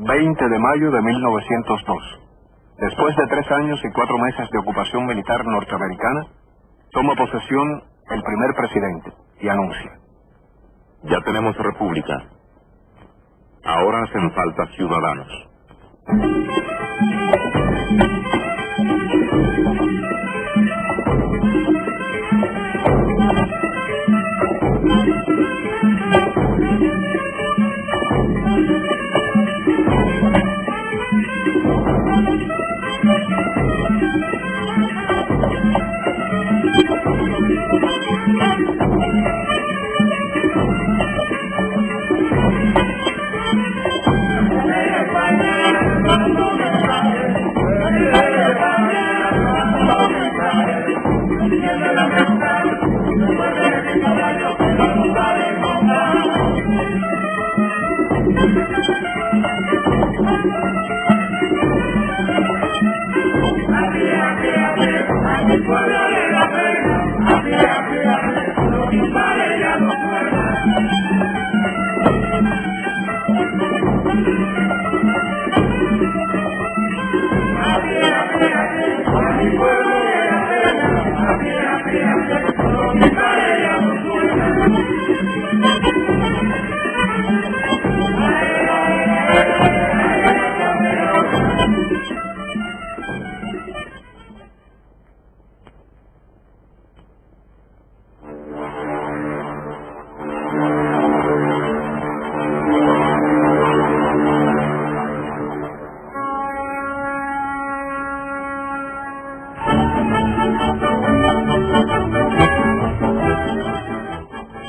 20 de mayo de 1902. Después de 3 años y 4 meses de ocupación militar norteamericana, toma posesión el primer presidente y anuncia: ya tenemos república. Ahora hacen falta ciudadanos.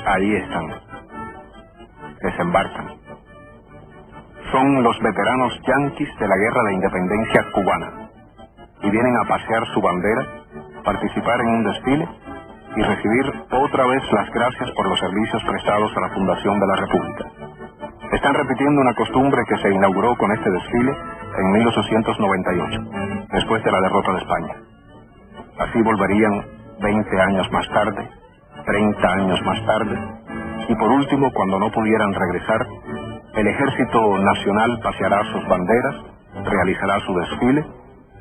Ahí están. Desembarcan. Son los veteranos yanquis de la Guerra de Independencia cubana y vienen a pasear su bandera, participar en un desfile y recibir otra vez las gracias por los servicios prestados a la fundación de la República. Están repitiendo una costumbre que se inauguró con este desfile en 1898, después de la derrota de España. Así volverían 20 años más tarde, 30 años más tarde, y por último, cuando no pudieran regresar, el Ejército Nacional paseará sus banderas, realizará su desfile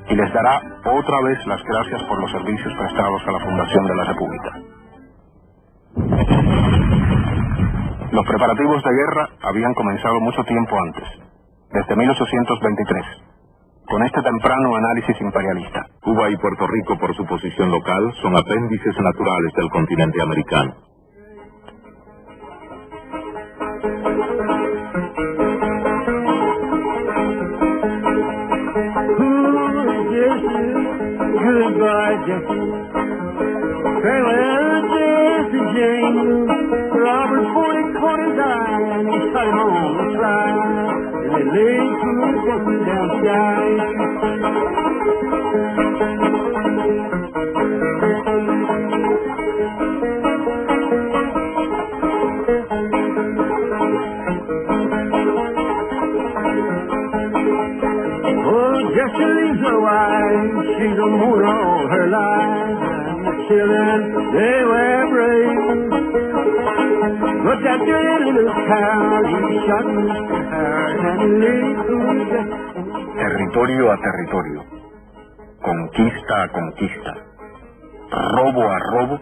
y les dará otra vez las gracias por los servicios prestados a la fundación de la República. Los preparativos de guerra habían comenzado mucho tiempo antes, desde 1823, con este temprano análisis imperialista. Cuba y Puerto Rico, por su posición local, son apéndices naturales del continente americano. Goodbye, Jesse. Farewell, Jesse James. Robert Foley caught his eye and he shot him on the fly. And they laid two Jesse down Jesse leaves her wife, she's a mourner all her life, and the children, they were brave. But that dirty little cow, he shot Mr. Howard and laid through Jesse. Territorio a territorio, conquista a conquista, robo a robo,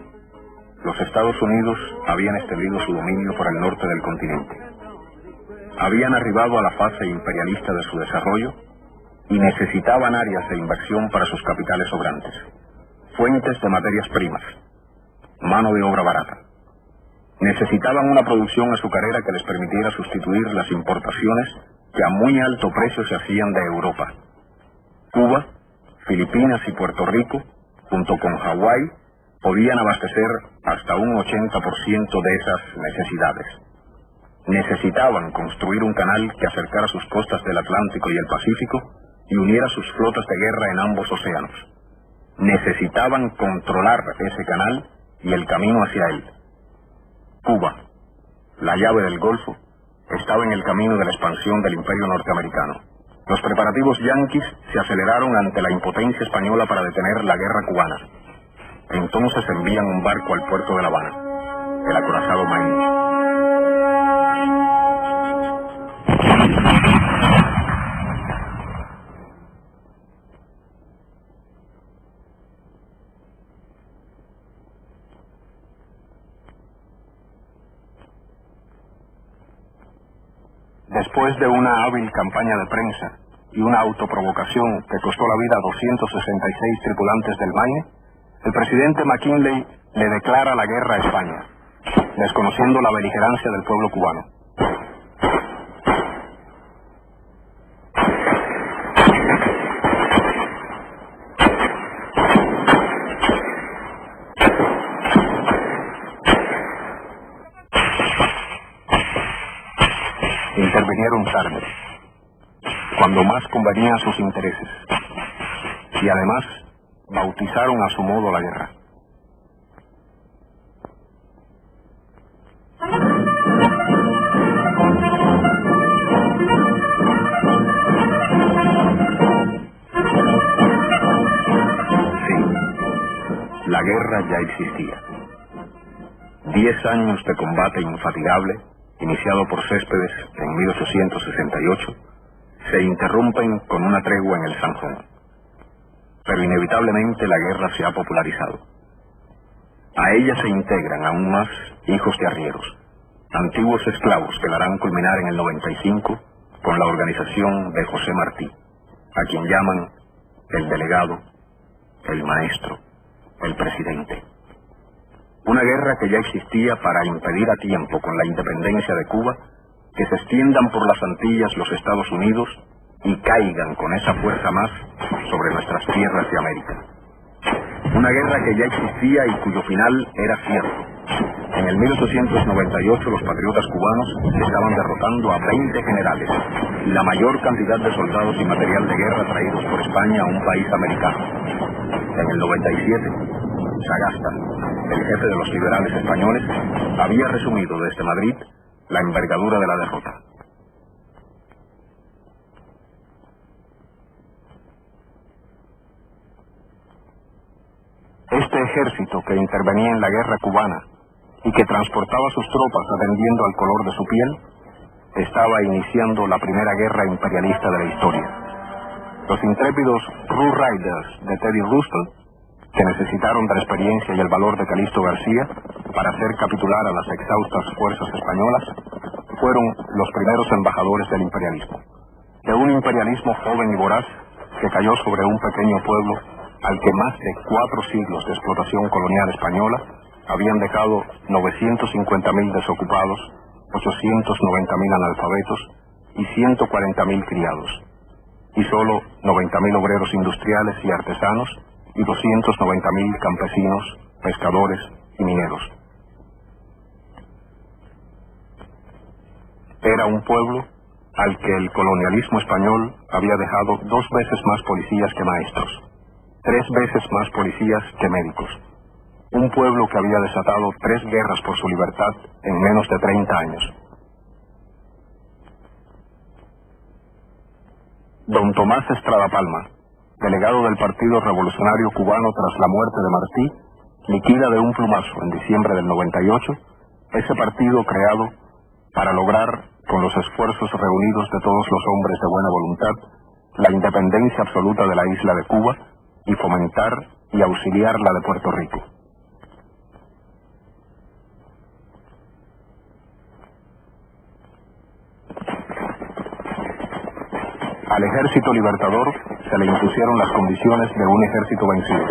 los Estados Unidos habían extendido su dominio por el norte del continente. Habían arribado a la fase imperialista de su desarrollo y necesitaban áreas de inversión para sus capitales sobrantes, fuentes de materias primas, mano de obra barata. Necesitaban una producción azucarera que les permitiera sustituir las importaciones que a muy alto precio se hacían de Europa. Cuba, Filipinas y Puerto Rico, junto con Hawái, podían abastecer hasta un 80% de esas necesidades. Necesitaban construir un canal que acercara sus costas del Atlántico y el Pacífico y uniera sus flotas de guerra en ambos océanos. Necesitaban controlar ese canal y el camino hacia él. Cuba, la llave del Golfo, estaba en el camino de la expansión del imperio norteamericano. Los preparativos yanquis se aceleraron ante la impotencia española para detener la guerra cubana. Entonces envían un barco al puerto de La Habana, el acorazado Maine. Después de una hábil campaña de prensa y una autoprovocación que costó la vida a 266 tripulantes del Maine, el presidente McKinley le declara la guerra a España, desconociendo la beligerancia del pueblo cubano. Intervinieron tarde, cuando más convenían sus intereses, y además bautizaron a su modo la guerra. Sí, la guerra ya existía. 10 años de combate infatigable, iniciado por Céspedes en 1868, se interrumpen con una tregua en el Sanjón. Pero inevitablemente la guerra se ha popularizado. A ella se integran aún más hijos de arrieros, antiguos esclavos que la harán culminar en el 95 con la organización de José Martí, a quien llaman el delegado, el maestro, el presidente. Una guerra que ya existía para impedir a tiempo, con la independencia de Cuba, que se extiendan por las Antillas los Estados Unidos y caigan con esa fuerza más sobre nuestras tierras de América. Una guerra que ya existía y cuyo final era cierto. En el 1898 los patriotas cubanos estaban derrotando a 20 generales y la mayor cantidad de soldados y material de guerra traídos por España a un país americano. En el 97, Sagasta, el jefe de los liberales españoles, había resumido desde Madrid la envergadura de la derrota. Este ejército que intervenía en la guerra cubana y que transportaba sus tropas atendiendo al color de su piel, estaba iniciando la primera guerra imperialista de la historia. Los intrépidos Rough Riders de Teddy Roosevelt, que necesitaron de la experiencia y el valor de Calixto García para hacer capitular a las exhaustas fuerzas españolas, fueron los primeros embajadores del imperialismo. De un imperialismo joven y voraz que cayó sobre un pequeño pueblo al que más de 4 siglos de explotación colonial española habían dejado 950.000 desocupados, 890.000 analfabetos y 140.000 criados, y solo 90.000 obreros industriales y artesanos y 290.000 campesinos, pescadores y mineros. Era un pueblo al que el colonialismo español había dejado 2 veces más policías que maestros, 3 veces más policías que médicos. Un pueblo que había desatado 3 guerras por su libertad en menos de 30 años. Don Tomás Estrada Palma, delegado del Partido Revolucionario Cubano tras la muerte de Martí, liquida de un plumazo en diciembre del 98 ese partido creado para lograr, con los esfuerzos reunidos de todos los hombres de buena voluntad, la independencia absoluta de la isla de Cuba y fomentar y auxiliar la de Puerto Rico. Al ejército libertador se le impusieron las condiciones de un ejército vencido.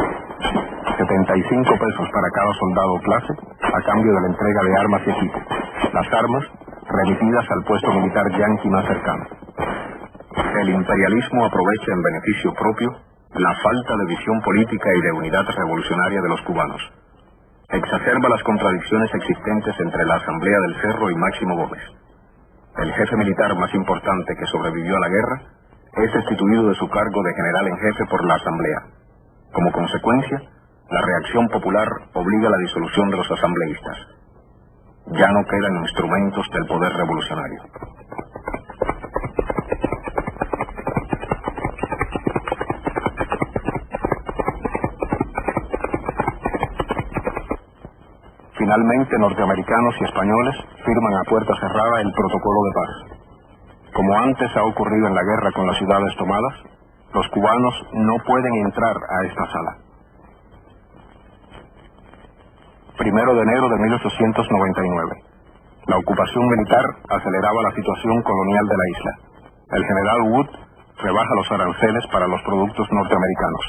75 pesos para cada soldado o clase, a cambio de la entrega de armas y equipo. Las armas remitidas al puesto militar yanqui más cercano. El imperialismo aprovecha en beneficio propio la falta de visión política y de unidad revolucionaria de los cubanos. Exacerba las contradicciones existentes entre la Asamblea del Cerro y Máximo Gómez. El jefe militar más importante que sobrevivió a la guerra es destituido de su cargo de general en jefe por la Asamblea. Como consecuencia, la reacción popular obliga a la disolución de los asambleístas. Ya no quedan instrumentos del poder revolucionario. Finalmente, norteamericanos y españoles firman a puerta cerrada el protocolo de paz. Como antes ha ocurrido en la guerra con las ciudades tomadas, los cubanos no pueden entrar a esta sala. 1 de enero de 1899. La ocupación militar aceleraba la situación colonial de la isla. El general Wood rebaja los aranceles para los productos norteamericanos.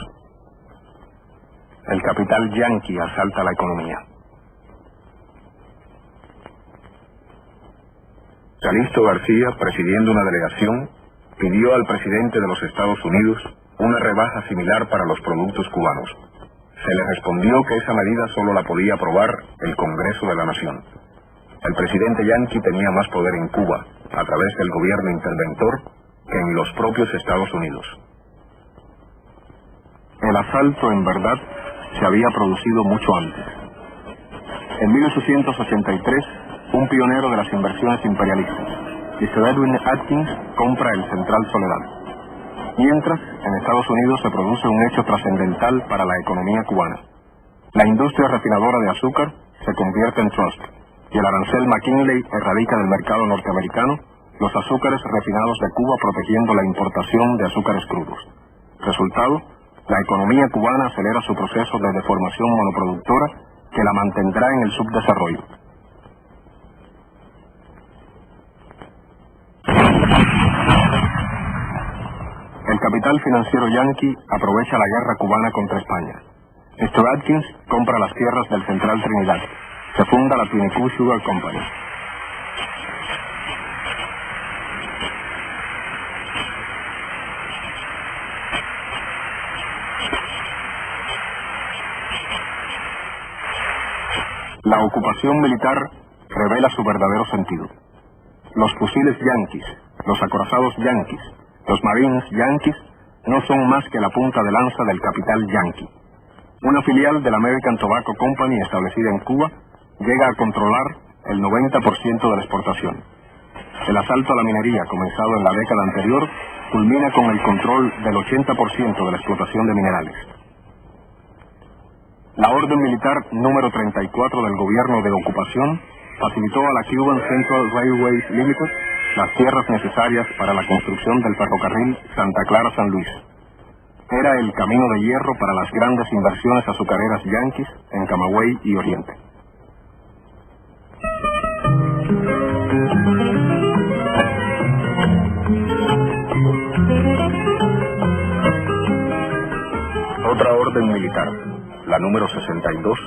El capital yanqui asalta la economía. Calixto García, presidiendo una delegación, pidió al presidente de los Estados Unidos una rebaja similar para los productos cubanos. Se le respondió que esa medida solo la podía aprobar el Congreso de la Nación. El presidente yanqui tenía más poder en Cuba, a través del gobierno interventor, que en los propios Estados Unidos. El asalto, en verdad, se había producido mucho antes. En 1883, un pionero de las inversiones imperialistas, Mr. Edwin Atkins, compra el Central Soledad. Mientras, en Estados Unidos se produce un hecho trascendental para la economía cubana. La industria refinadora de azúcar se convierte en trust, y el arancel McKinley erradica del mercado norteamericano los azúcares refinados de Cuba, protegiendo la importación de azúcares crudos. Resultado, la economía cubana acelera su proceso de deformación monoproductora que la mantendrá en el subdesarrollo. El capital financiero yanqui aprovecha la guerra cubana contra España. Mr. Atkins compra las tierras del Central Trinidad. Se funda la Tinicu Sugar Company. La ocupación militar revela su verdadero sentido. Los fusiles yanquis, los acorazados yanquis, los marines yanquis no son más que la punta de lanza del capital yanqui. Una filial de la American Tobacco Company establecida en Cuba llega a controlar el 90% de la exportación. El asalto a la minería, comenzado en la década anterior, culmina con el control del 80% de la explotación de minerales. La orden militar número 34 del gobierno de ocupación facilitó a la Cuban Central Railways Limited las tierras necesarias para la construcción del ferrocarril Santa Clara-San Luis. Era el camino de hierro para las grandes inversiones azucareras yanquis en Camagüey y Oriente. Otra orden militar, la número 62,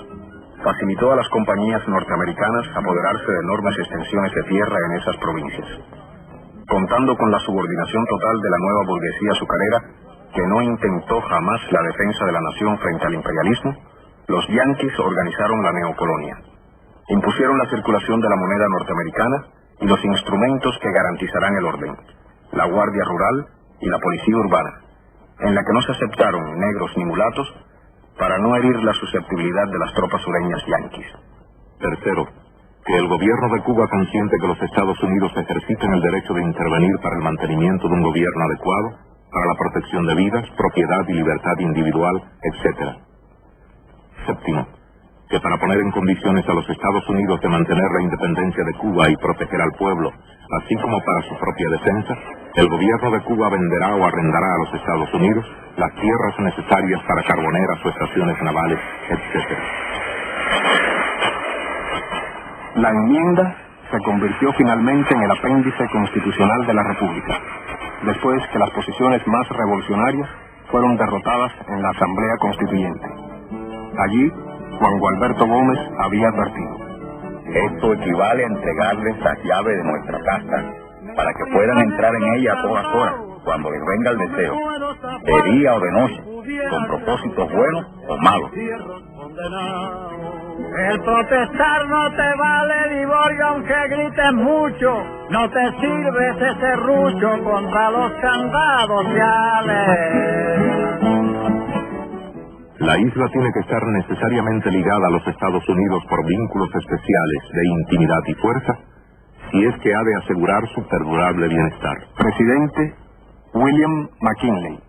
facilitó a las compañías norteamericanas apoderarse de enormes extensiones de tierra en esas provincias. Contando con la subordinación total de la nueva burguesía azucarera, que no intentó jamás la defensa de la nación frente al imperialismo, los yanquis organizaron la neocolonia. Impusieron la circulación de la moneda norteamericana y los instrumentos que garantizarán el orden, la Guardia Rural y la Policía Urbana, en la que no se aceptaron negros ni mulatos para no herir la susceptibilidad de las tropas sureñas yanquis. Tercero, que el gobierno de Cuba consiente que los Estados Unidos ejerciten el derecho de intervenir para el mantenimiento de un gobierno adecuado, para la protección de vidas, propiedad y libertad individual, etc. Séptimo, que para poner en condiciones a los Estados Unidos de mantener la independencia de Cuba y proteger al pueblo, así como para su propia defensa, el gobierno de Cuba venderá o arrendará a los Estados Unidos las tierras necesarias para carboneras o estaciones navales, etc. La enmienda se convirtió finalmente en el apéndice constitucional de la República, después que las posiciones más revolucionarias fueron derrotadas en la Asamblea Constituyente. Allí, Juan Gualberto Gómez había advertido: esto equivale a entregarles las llaves de nuestra casa para que puedan entrar en ella a todas horas, cuando les venga el deseo, de día o de noche, con propósitos buenos o malos. El protestar no te vale, Liborio, aunque grites mucho. No te sirve ese serrucho contra los candados sociales. La isla tiene que estar necesariamente ligada a los Estados Unidos por vínculos especiales de intimidad y fuerza, si es que ha de asegurar su perdurable bienestar. Presidente William McKinley.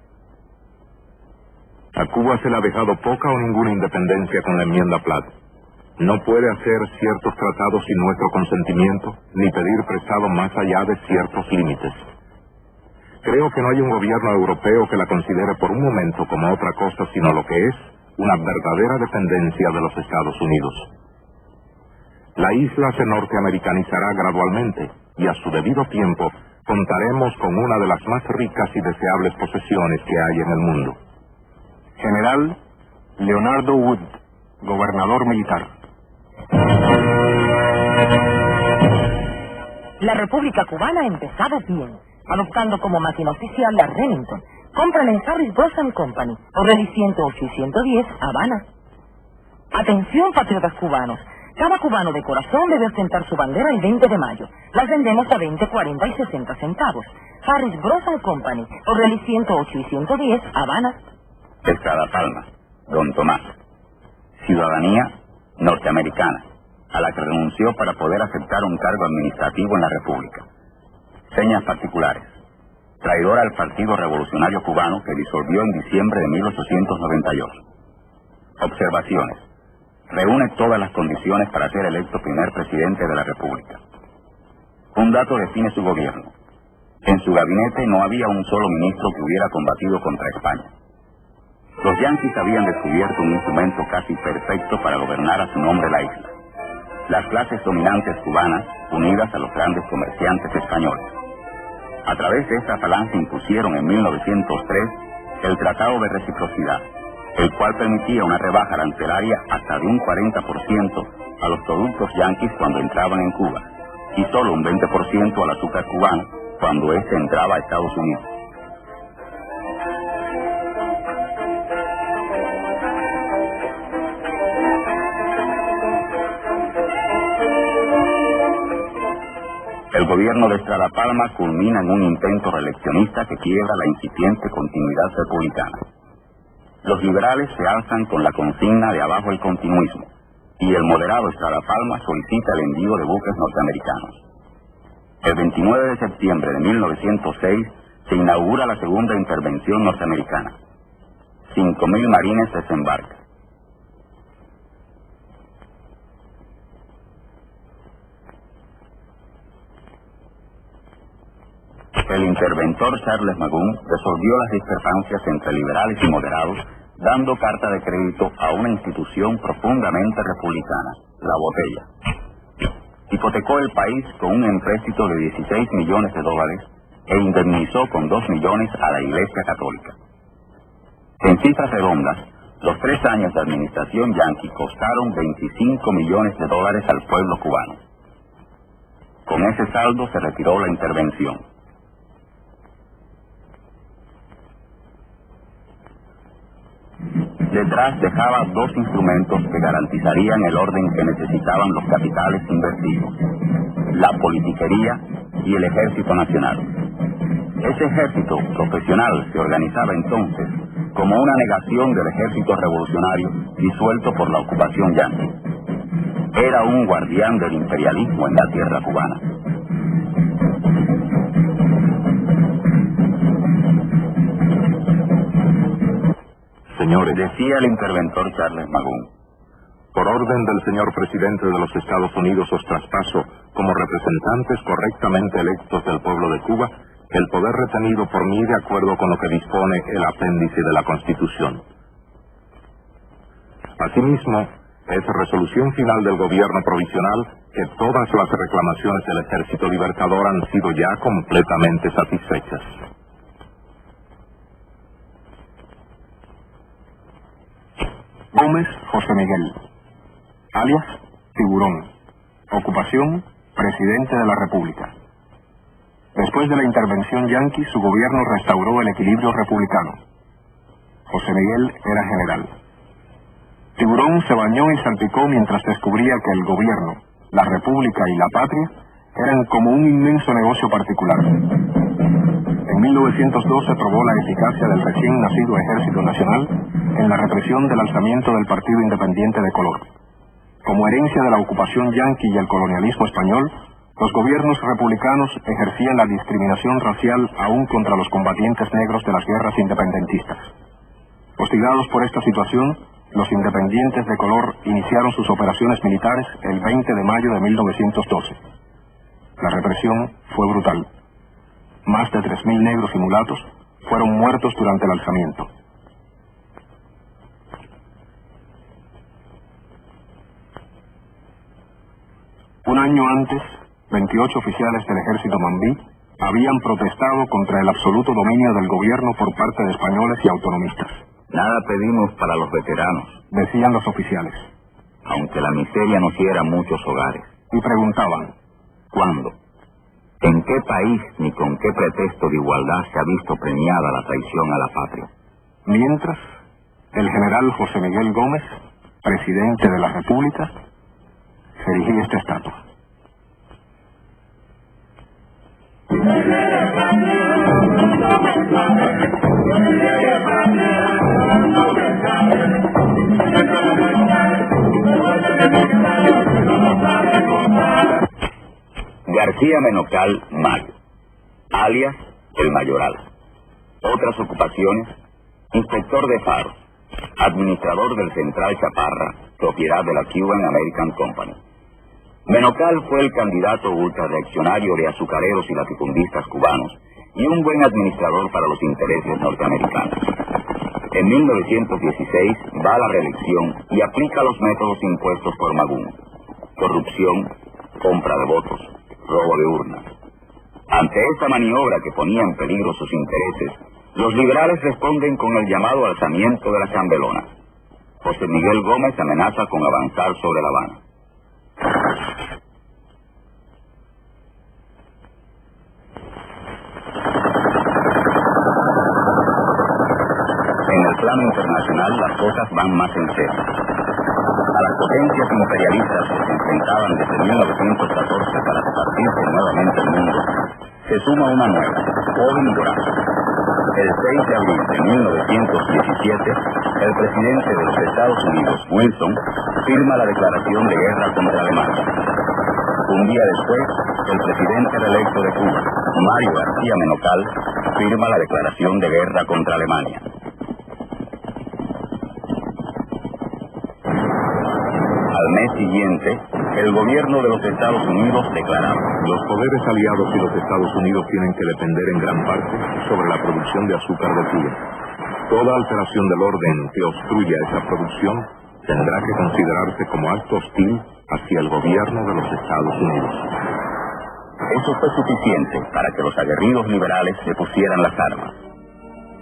A Cuba se le ha dejado poca o ninguna independencia con la enmienda Platt. No puede hacer ciertos tratados sin nuestro consentimiento, ni pedir prestado más allá de ciertos límites. Creo que no hay un gobierno europeo que la considere por un momento como otra cosa sino lo que es una verdadera dependencia de los Estados Unidos. La isla se norteamericanizará gradualmente y a su debido tiempo contaremos con una de las más ricas y deseables posesiones que hay en el mundo. General Leonardo Wood, gobernador militar. La República Cubana ha empezado bien, adoptando como máquina oficial la Remington. Compran en Harris Bros. Company, O'Reilly 108 y 110, Habana. Atención, patriotas cubanos. Cada cubano de corazón debe ostentar su bandera el 20 de mayo. Las vendemos a 20, 40 y 60 centavos. Harris Bros. Company, O'Reilly 108 y 110, Habana. Estrada Palma, Don Tomás. Ciudadanía norteamericana, a la que renunció para poder aceptar un cargo administrativo en la República. Señas particulares. Traidor al Partido Revolucionario Cubano que disolvió en diciembre de 1898. Observaciones. Reúne todas las condiciones para ser electo primer presidente de la República. Un dato define su gobierno. En su gabinete no había un solo ministro que hubiera combatido contra España. Los yanquis habían descubierto un instrumento casi perfecto para gobernar a su nombre la isla. Las clases dominantes cubanas, unidas a los grandes comerciantes españoles. A través de esta falange impusieron en 1903 el Tratado de Reciprocidad, el cual permitía una rebaja arancelaria hasta de un 40% a los productos yanquis cuando entraban en Cuba, y solo un 20% al azúcar cubano cuando éste entraba a Estados Unidos. El gobierno de Estrada Palma culmina en un intento reeleccionista que quiebra la incipiente continuidad republicana. Los liberales se alzan con la consigna de abajo el continuismo, y el moderado Estrada Palma solicita el envío de buques norteamericanos. El 29 de septiembre de 1906 se inaugura la segunda intervención norteamericana. 5.000 marines desembarcan. El interventor Charles Magoon resolvió las discrepancias entre liberales y moderados, dando carta de crédito a una institución profundamente republicana, la Botella. Hipotecó el país con un empréstito de $16 millones e indemnizó con $2 millones a la Iglesia Católica. En cifras redondas, los 3 años de administración yanqui costaron $25 millones al pueblo cubano. Con ese saldo se retiró la intervención. Detrás dejaba 2 instrumentos que garantizarían el orden que necesitaban los capitales invertidos: la politiquería y el Ejército Nacional. Ese ejército profesional se organizaba entonces como una negación del ejército revolucionario disuelto por la ocupación yanqui. Era un guardián del imperialismo en la tierra cubana. Señores, decía el interventor Charles Magoon, por orden del señor presidente de los Estados Unidos os traspaso, como representantes correctamente electos del pueblo de Cuba, el poder retenido por mí de acuerdo con lo que dispone el apéndice de la Constitución. Asimismo, es resolución final del gobierno provisional que todas las reclamaciones del Ejército Libertador han sido ya completamente satisfechas. Gómez José Miguel, alias Tiburón. Ocupación, presidente de la República. Después de la intervención yanqui, su gobierno restauró el equilibrio republicano. José Miguel era general. Tiburón se bañó y salpicó mientras descubría que el gobierno, la República y la patria eran como un inmenso negocio particular. En 1902 se probó la eficacia del recién nacido Ejército Nacional en la represión del alzamiento del Partido Independiente de Color. Como herencia de la ocupación yanqui y el colonialismo español, los gobiernos republicanos ejercían la discriminación racial aún contra los combatientes negros de las guerras independentistas. Hostigados por esta situación, los independientes de color iniciaron sus operaciones militares el 20 de mayo de 1912. La represión fue brutal. Más de 3.000 negros y mulatos fueron muertos durante el alzamiento. año antes, 28 oficiales del ejército mambí habían protestado contra el absoluto dominio del gobierno por parte de españoles y autonomistas. Nada pedimos para los veteranos, Decían los oficiales, aunque la miseria nos hiera muchos hogares. y preguntaban, ¿Cuándo? ¿En qué país ni con qué pretexto de igualdad se ha visto premiada la traición a la patria? mientras el general José Miguel Gómez, presidente de la República, se erigía esta estatua. García Menocal Mayo, alias el Mayoral. Otras ocupaciones: inspector de faros, administrador del Central Chaparra, propiedad de la Cuban American Company. Menocal fue el candidato ultrarreaccionario de azucareros y latifundistas cubanos y un buen administrador para los intereses norteamericanos. En 1916 va a la reelección y aplica los métodos impuestos por Magún: corrupción, compra de votos, robo de urnas. Ante esta maniobra que ponía en peligro sus intereses, los liberales responden con el llamado alzamiento de la chambelona. José Miguel Gómez amenaza con avanzar sobre La Habana. En el plano internacional las cosas van más en serio. A las potencias imperialistas que se enfrentaban desde 1914 para repartirse nuevamente el mundo, se suma una nueva, joven y voraz. El 6 de abril de 1917, el presidente de los Estados Unidos, Wilson, firma la declaración de guerra contra Alemania. Un día después, el presidente reelecto de Cuba, Mario García Menocal, firma la declaración de guerra contra Alemania. Al mes siguiente, el gobierno de los Estados Unidos declaraba: Los poderes aliados y los Estados Unidos tienen que depender en gran parte sobre la producción de azúcar de Cuba. Toda alteración del orden que obstruya esa producción tendrá que considerarse como acto hostil hacia el gobierno de los Estados Unidos. Eso fue suficiente para que los aguerridos liberales se pusieran las armas.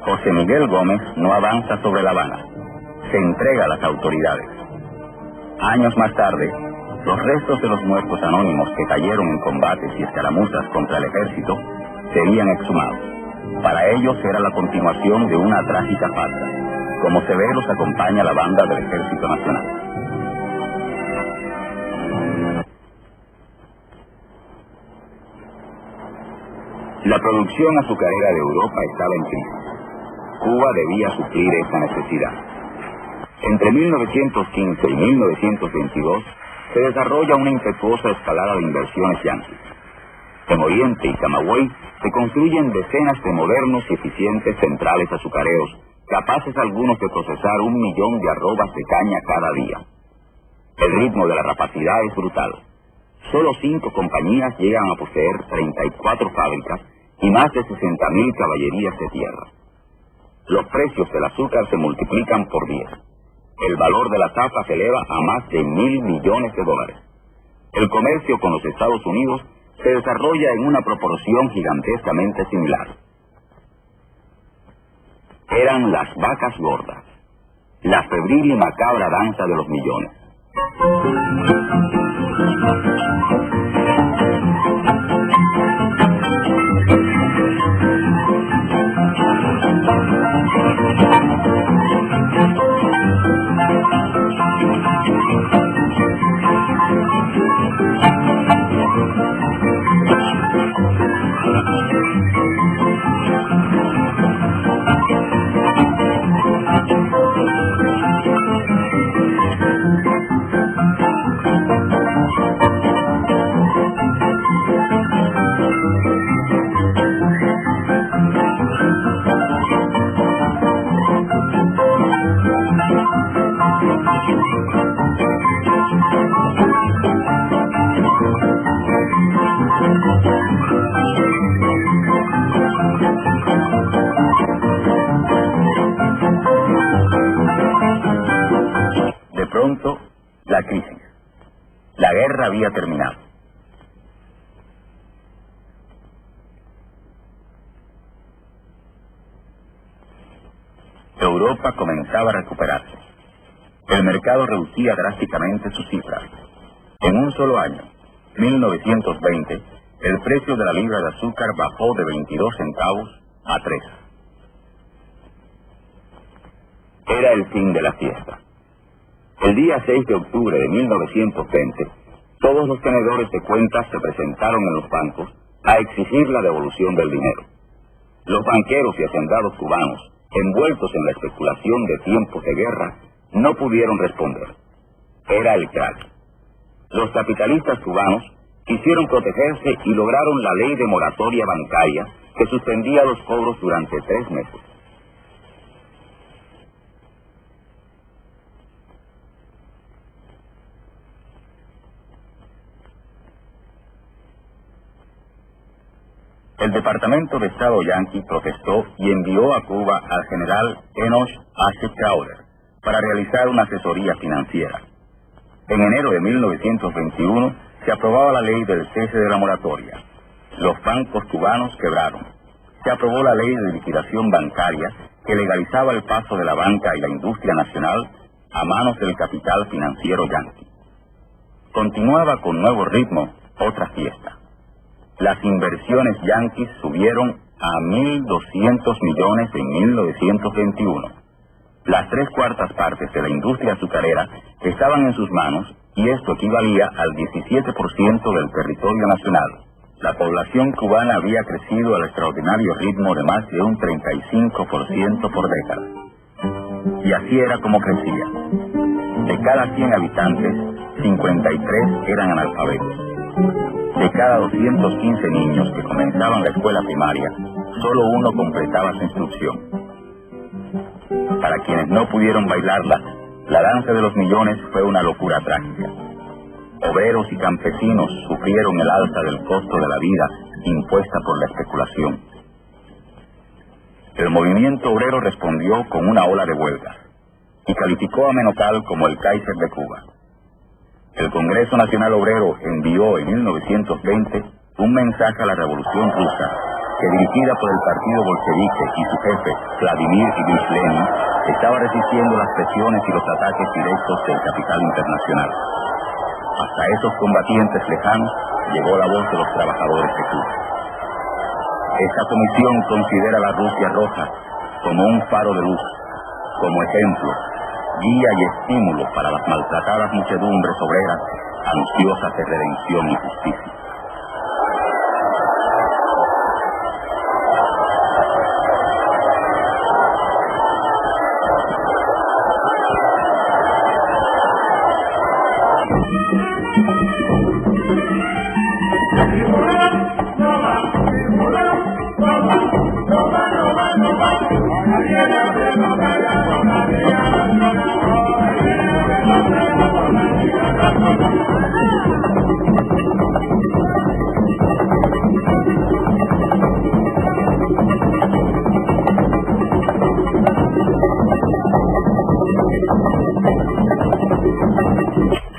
José Miguel Gómez no avanza sobre La Habana, se entrega a las autoridades. Años más tarde, los restos de los muertos anónimos que cayeron en combates y escaramuzas contra el ejército serían exhumados. Para ellos era la continuación de una trágica farsa. Como se ve, los acompaña la banda del Ejército Nacional. La producción azucarera de Europa estaba en crisis. Cuba debía suplir esa necesidad. Entre 1915 y 1922 se desarrolla una impetuosa escalada de inversiones yanquis. En Oriente y Camagüey se construyen decenas de modernos y eficientes centrales azucareros, capaces algunos de procesar 1 millón de arrobas de caña cada día. El ritmo de la rapacidad es brutal. Solo 5 compañías llegan a poseer 34 fábricas y más de 60.000 caballerías de tierra. Los precios del azúcar se multiplican por 10. El valor de la tasa se eleva a más de $1.000 millones. El comercio con los Estados Unidos se desarrolla en una proporción gigantescamente similar. Eran las vacas gordas, la febril y macabra danza de los millones. De pronto, la crisis. La guerra había terminado. Europa comenzaba a recuperarse. El mercado reducía drásticamente sus cifras. En un solo año, 1920, el precio de la libra de azúcar bajó de 22 centavos a 3. Era el fin de la fiesta. El día 6 de octubre de 1920, todos los tenedores de cuentas se presentaron en los bancos a exigir la devolución del dinero. Los banqueros y hacendados cubanos, envueltos en la especulación de tiempos de guerra, no pudieron responder. Era el crack. Los capitalistas cubanos quisieron protegerse y lograron la ley de moratoria bancaria que suspendía los cobros durante 3 meses. El Departamento de Estado yanqui protestó y envió a Cuba al general Enoch H. Crowder para realizar una asesoría financiera. En enero de 1921 se aprobaba la ley del cese de la moratoria. Los bancos cubanos quebraron. Se aprobó la ley de liquidación bancaria que legalizaba el paso de la banca y la industria nacional a manos del capital financiero yanqui. Continuaba con nuevo ritmo otra fiesta. Las inversiones yanquis subieron a 1.200 millones en 1921. Las 3/4 partes de la industria azucarera estaban en sus manos y esto equivalía al 17% del territorio nacional. La población cubana había crecido al extraordinario ritmo de más de un 35% por década. Y así era como crecía. De cada 100 habitantes, 53 eran analfabetos. De cada 215 niños que comenzaban la escuela primaria, solo uno completaba su instrucción. Para quienes no pudieron bailarla, la danza de los millones fue una locura trágica. Obreros y campesinos sufrieron el alza del costo de la vida impuesta por la especulación. El movimiento obrero respondió con una ola de huelgas y calificó a Menocal como el Kaiser de Cuba. El Congreso Nacional Obrero envió en 1920 un mensaje a la Revolución Rusa que, dirigida por el partido bolchevique y su jefe, Vladimir Ilich Lenin, estaba resistiendo las presiones y los ataques directos del capital internacional. Hasta esos combatientes lejanos llegó la voz de los trabajadores de Cuba. Esta comisión considera a la Rusia roja como un faro de luz, como ejemplo, guía y estímulo para las maltratadas muchedumbres obreras ansiosas de redención y justicia.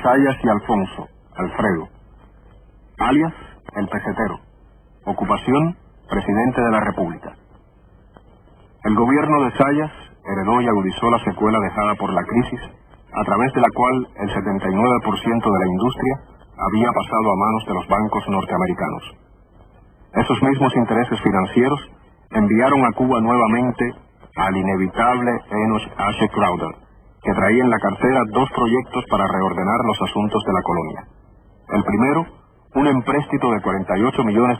Zayas y Alfonso, Alfredo, alias El Pesetero, ocupación, presidente de la República. El gobierno de Zayas heredó y agudizó la secuela dejada por la crisis, a través de la cual el 79% de la industria había pasado a manos de los bancos norteamericanos. Esos mismos intereses financieros enviaron a Cuba nuevamente al inevitable Enoch H. Crowder, que traía en la cartera 2 proyectos para reordenar los asuntos de la colonia. El primero, un empréstito de $48 millones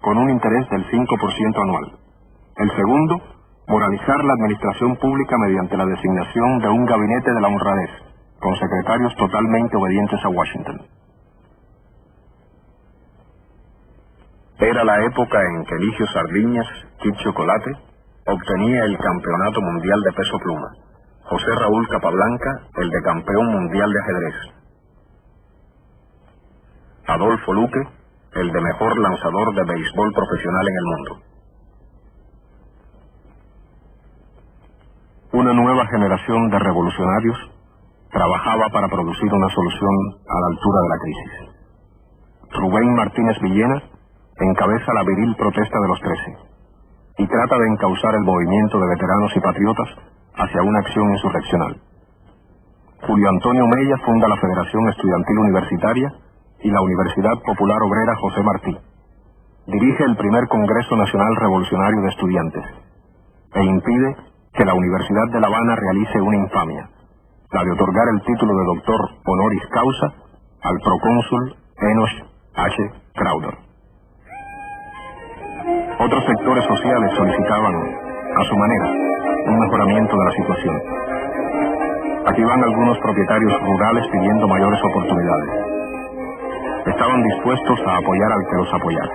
con un interés del 5% anual. El segundo, moralizar la administración pública mediante la designación de un gabinete de la honradez, con secretarios totalmente obedientes a Washington. Era la época en que Eligio Sardiñas, Kid Chocolate, obtenía el campeonato mundial de peso pluma. José Raúl Capablanca, el de campeón mundial de ajedrez. Adolfo Luque, el de mejor lanzador de béisbol profesional en el mundo. Una nueva generación de revolucionarios trabajaba para producir una solución a la altura de la crisis. Rubén Martínez Villena encabeza la viril protesta de los 13 y trata de encauzar el movimiento de veteranos y patriotas hacia una acción insurreccional. Julio Antonio Mella funda la Federación Estudiantil Universitaria y la Universidad Popular Obrera José Martí. Dirige el primer Congreso Nacional Revolucionario de Estudiantes e impide que la Universidad de La Habana realice una infamia, la de otorgar el título de doctor honoris causa al procónsul Enoch H. Crowder. Otros sectores sociales solicitaban, a su manera, un mejoramiento de la situación. Aquí van algunos propietarios rurales pidiendo mayores oportunidades. Estaban dispuestos a apoyar al que los apoyara.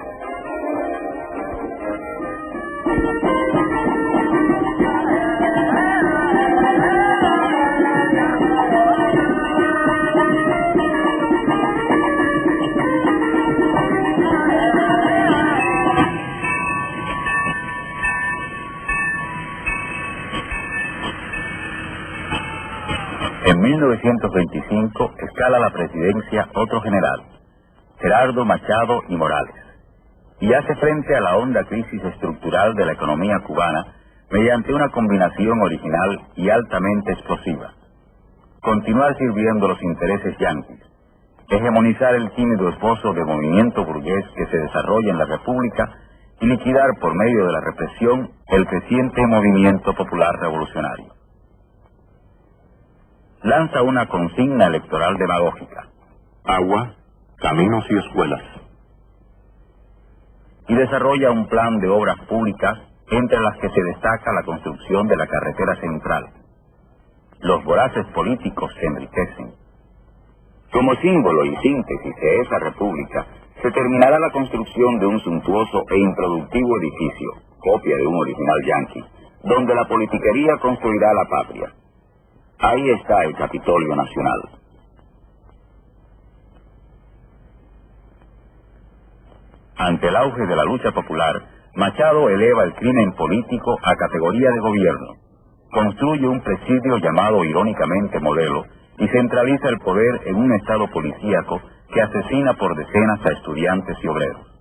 En 1925 escala la presidencia otro general, Gerardo Machado y Morales, y hace frente a la honda crisis estructural de la economía cubana mediante una combinación original y altamente explosiva: continuar sirviendo los intereses yanquis, hegemonizar el tímido esbozo de movimiento burgués que se desarrolla en la República y liquidar por medio de la represión el creciente movimiento popular revolucionario. Lanza una consigna electoral demagógica: agua, caminos y escuelas. Y desarrolla un plan de obras públicas, entre las que se destaca la construcción de la carretera central. Los voraces políticos se enriquecen. Como símbolo y síntesis de esa república, se terminará la construcción de un suntuoso e improductivo edificio, copia de un original yanqui, donde la politiquería construirá la patria. Ahí está el Capitolio Nacional. Ante el auge de la lucha popular, Machado eleva el crimen político a categoría de gobierno, construye un presidio llamado irónicamente modelo y centraliza el poder en un estado policíaco que asesina por decenas a estudiantes y obreros.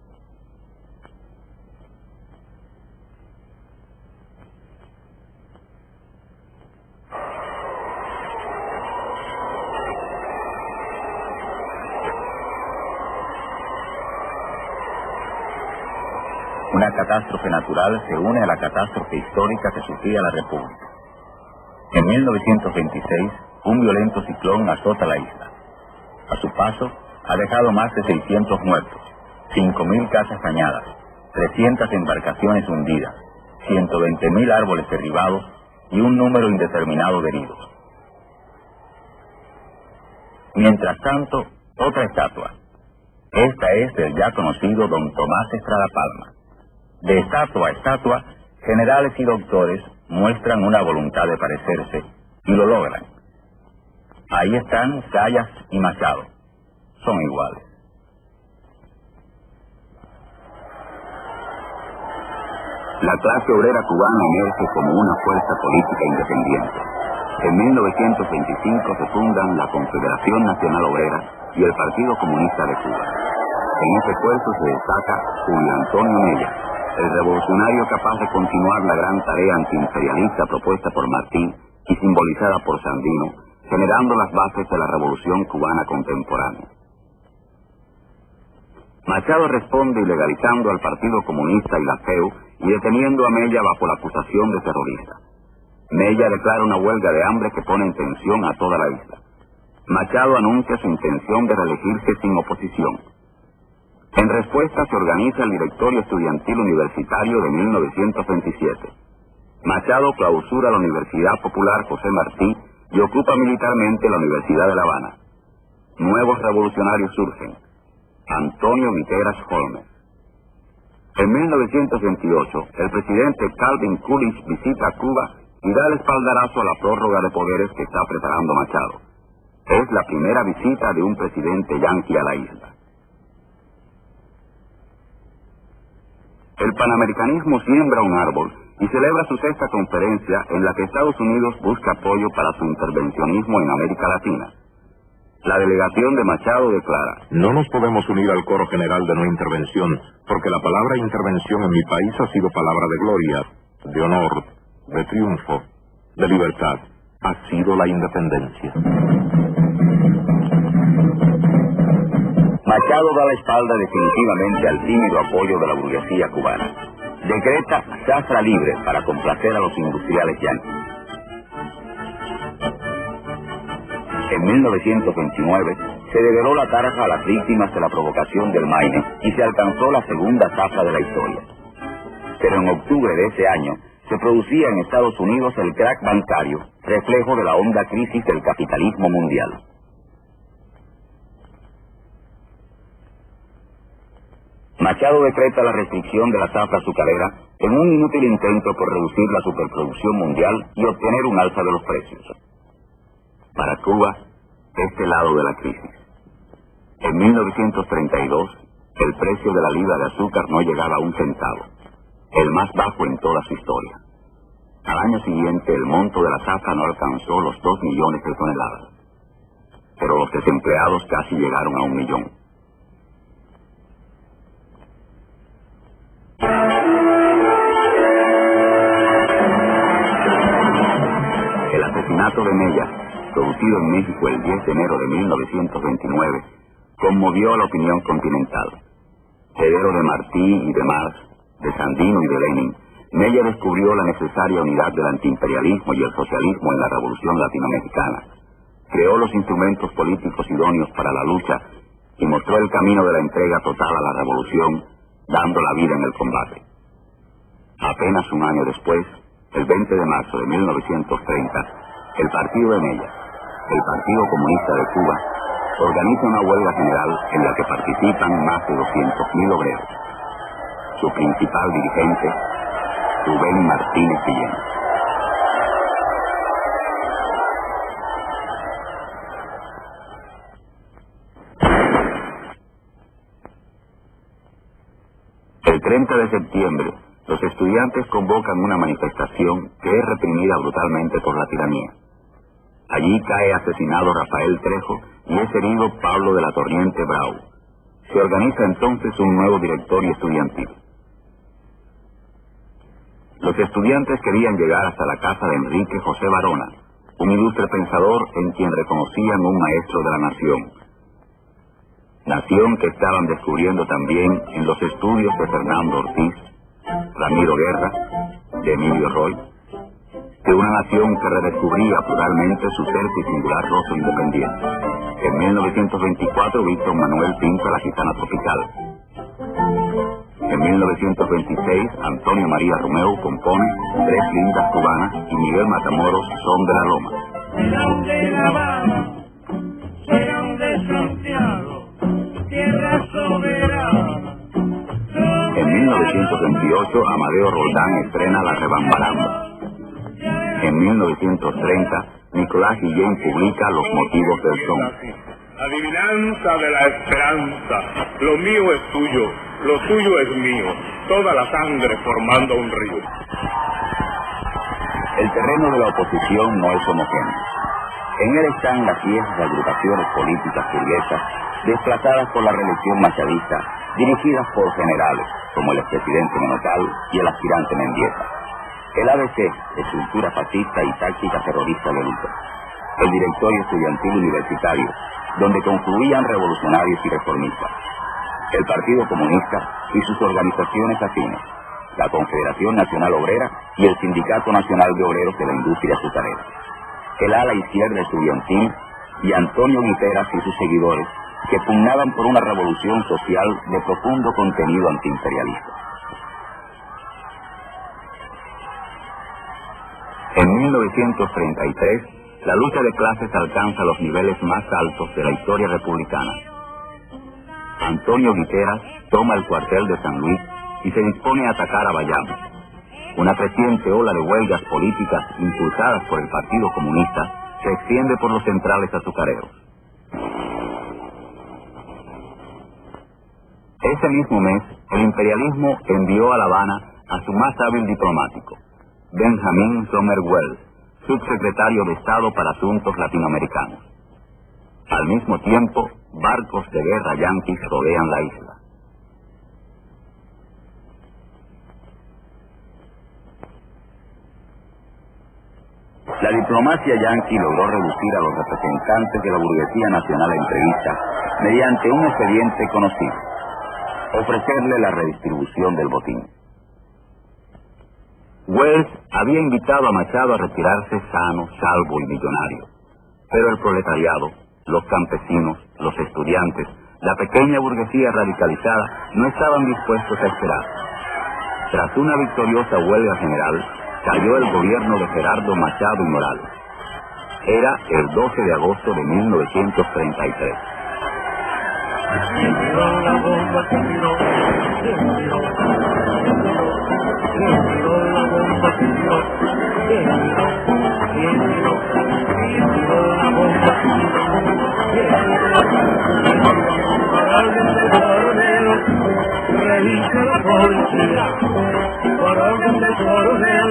Una catástrofe natural se une a la catástrofe histórica que sufría la República. En 1926, un violento ciclón azota la isla. A su paso, ha dejado más de 600 muertos, 5.000 casas dañadas, 300 embarcaciones hundidas, 120.000 árboles derribados y un número indeterminado de heridos. Mientras tanto, otra estatua. Esta es del ya conocido don Tomás Estrada Palma. De estatua a estatua, generales y doctores muestran una voluntad de parecerse, y lo logran. Ahí están Zayas y Machado. Son iguales. La clase obrera cubana emerge como una fuerza política independiente. En 1925 se fundan la Confederación Nacional Obrera y el Partido Comunista de Cuba. En ese esfuerzo se destaca Julio Antonio Mella, el revolucionario capaz de continuar la gran tarea antiimperialista propuesta por Martí y simbolizada por Sandino, generando las bases de la revolución cubana contemporánea. Machado responde ilegalizando al Partido Comunista y la FEU y deteniendo a Mella bajo la acusación de terrorista. Mella declara una huelga de hambre que pone en tensión a toda la isla. Machado anuncia su intención de reelegirse sin oposición. En respuesta se organiza el Directorio Estudiantil Universitario de 1927. Machado clausura la Universidad Popular José Martí y ocupa militarmente la Universidad de La Habana. Nuevos revolucionarios surgen. Antonio Viteras Holmes. En 1928, el presidente Calvin Coolidge visita Cuba y da el espaldarazo a la prórroga de poderes que está preparando Machado. Es la primera visita de un presidente yanqui a la isla. El panamericanismo siembra un árbol y celebra su sexta conferencia en la que Estados Unidos busca apoyo para su intervencionismo en América Latina. La delegación de Machado declara: no nos podemos unir al coro general de no intervención, porque la palabra intervención en mi país ha sido palabra de gloria, de honor, de triunfo, de libertad ha sido la independencia. Machado da la espalda definitivamente al tímido apoyo de la burguesía cubana. Decreta zafra libre para complacer a los industriales yanquis. En 1929 se develó la tarja a las víctimas de la provocación del Maine y se alcanzó la segunda zafra de la historia. Pero en octubre de ese año se producía en Estados Unidos el crack bancario, reflejo de la honda crisis del capitalismo mundial. Machado decreta la restricción de la zafra azucarera en un inútil intento por reducir la superproducción mundial y obtener un alza de los precios. Para Cuba, este lado de la crisis. En 1932, el precio de la libra de azúcar no llegaba a 1 centavo, el más bajo en toda su historia. Al año siguiente, el monto de la zafra no alcanzó los 2 millones de toneladas, pero los desempleados casi llegaron a 1 millón. El asesinato de Mella, producido en México el 10 de enero de 1929, conmovió a la opinión continental. Heredero de Martí y de Marx, de Sandino y de Lenin, Mella descubrió la necesaria unidad del antiimperialismo y el socialismo en la revolución latinoamericana. Creó los instrumentos políticos idóneos para la lucha y mostró el camino de la entrega total a la revolución, dando la vida en el combate. Apenas un año después, el 20 de marzo de 1930, el partido de Mella, el Partido Comunista de Cuba, organiza una huelga general en la que participan más de 200.000 obreros. Su principal dirigente, Rubén Martínez Guillén. El 30 de septiembre, los estudiantes convocan una manifestación que es reprimida brutalmente por la tiranía. Allí cae asesinado Rafael Trejo y es herido Pablo de la Torriente Brau. Se organiza entonces un nuevo directorio estudiantil. Los estudiantes querían llegar hasta la casa de Enrique José Varona, un ilustre pensador en quien reconocían un maestro de la nación. Nación que estaban descubriendo también en los estudios de Fernando Ortiz, Ramiro Guerra, de Emilio Roy, de una nación que redescubría pluralmente su ser y singular rostro independiente. En 1924, Víctor Manuel pinta La Gitana Tropical. En 1926, Antonio María Romeu compone Tres Lindas Cubanas y Miguel Matamoros Son de la Loma. Serán de La Habana, serán de Santiago, tierra soberana. En 1928, Amadeo Roldán estrena La Rebambaramba. En 1930, Nicolás Guillén publica Los Motivos del Son. Adivinanza de la esperanza, lo mío es tuyo, lo tuyo es mío, toda la sangre formando un río. El terreno de la oposición no es homogéneo. En él están las viejas agrupaciones políticas burguesas, desplazadas por la reelección machadista, dirigidas por generales, como el expresidente Monocal y el aspirante Mendieta. El ABC, estructura fascista y táctica terrorista de lucha. El directorio estudiantil universitario, donde confluían revolucionarios y reformistas. El Partido Comunista y sus organizaciones afines. La Confederación Nacional Obrera y el Sindicato Nacional de Obreros de la Industria Azucarera. El ala izquierda estudiantil y Antonio Guiteras y sus seguidores, que pugnaban por una revolución social de profundo contenido antiimperialista. En 1933, la lucha de clases alcanza los niveles más altos de la historia republicana. Antonio Guiteras toma el cuartel de San Luis y se dispone a atacar a Bayamo. Una creciente ola de huelgas políticas impulsadas por el Partido Comunista se extiende por los centrales azucareros. Ese mismo mes, el imperialismo envió a La Habana a su más hábil diplomático, Benjamin Sommerwell, subsecretario de Estado para Asuntos Latinoamericanos. Al mismo tiempo, barcos de guerra yanquis rodean la isla. La diplomacia yanqui logró reducir a los representantes de la burguesía nacional a entrevista mediante un expediente conocido: ofrecerle la redistribución del botín. Wells había invitado a Machado a retirarse sano, salvo y millonario. Pero el proletariado, los campesinos, los estudiantes, la pequeña burguesía radicalizada no estaban dispuestos a esperar. Tras una victoriosa huelga general, cayó el gobierno de Gerardo Machado y Morales. Era el 12 de agosto de 1933. Revisa la policía, por orden del coronel,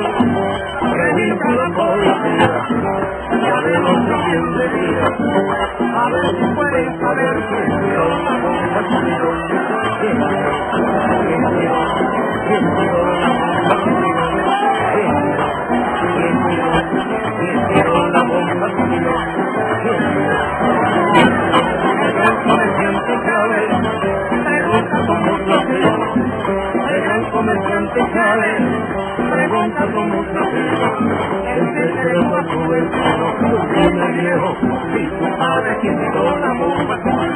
revisa la policía, ya de los bien de día, a ver si pueden saber que tiró la bomba, quién tiró la bomba, el comerciante sabe, pregunta cómo sabe, el tercero va a tu vecino, tú tienes viejo, y tú sabes quién tiró la bomba, quién tiró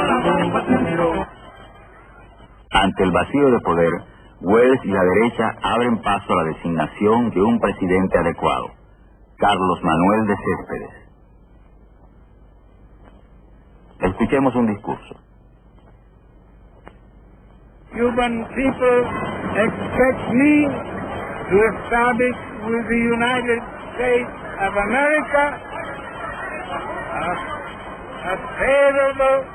la bomba, quién tiró. Ante el vacío de poder, Wells y la derecha abren paso a la designación de un presidente adecuado: Carlos Manuel de Céspedes. Escuchemos un discurso. Cuban people expect me to establish with the United States of America a favorable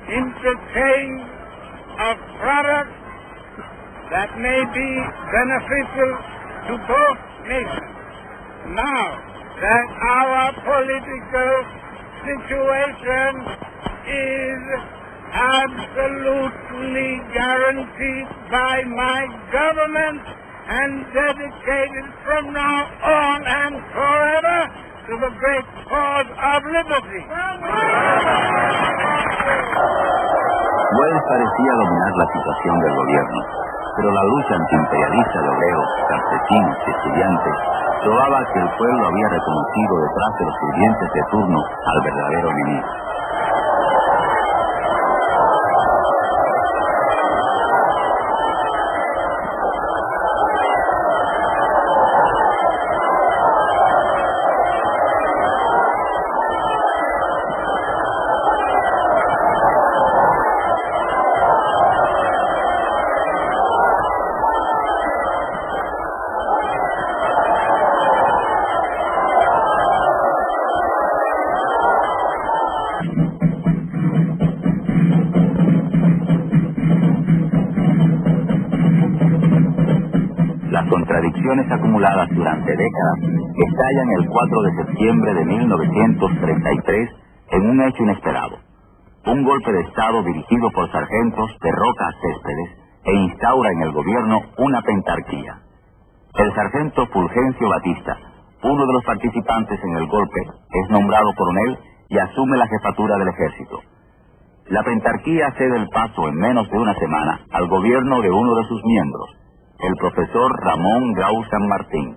interchange of products that may be beneficial to both nations. Now that our political situation is absolutely guaranteed by my government and dedicated from now on and forever to the great cause of liberty. Wells parecía dominar la situación del gobierno, pero la lucha antiimperialista de obreros, campesinos y estudiantes probaba que el pueblo había reconocido detrás de los sirvientes de turno al verdadero enemigo. Las contradicciones acumuladas durante décadas estallan el 4 de septiembre de 1933 en un hecho inesperado: un golpe de Estado dirigido por sargentos derroca a Céspedes e instaura en el gobierno una pentarquía. El sargento Fulgencio Batista, uno de los participantes en el golpe, es nombrado coronel y asume la jefatura del ejército. La pentarquía cede el paso en menos de una semana al gobierno de uno de sus miembros, el profesor Ramón Grau San Martín.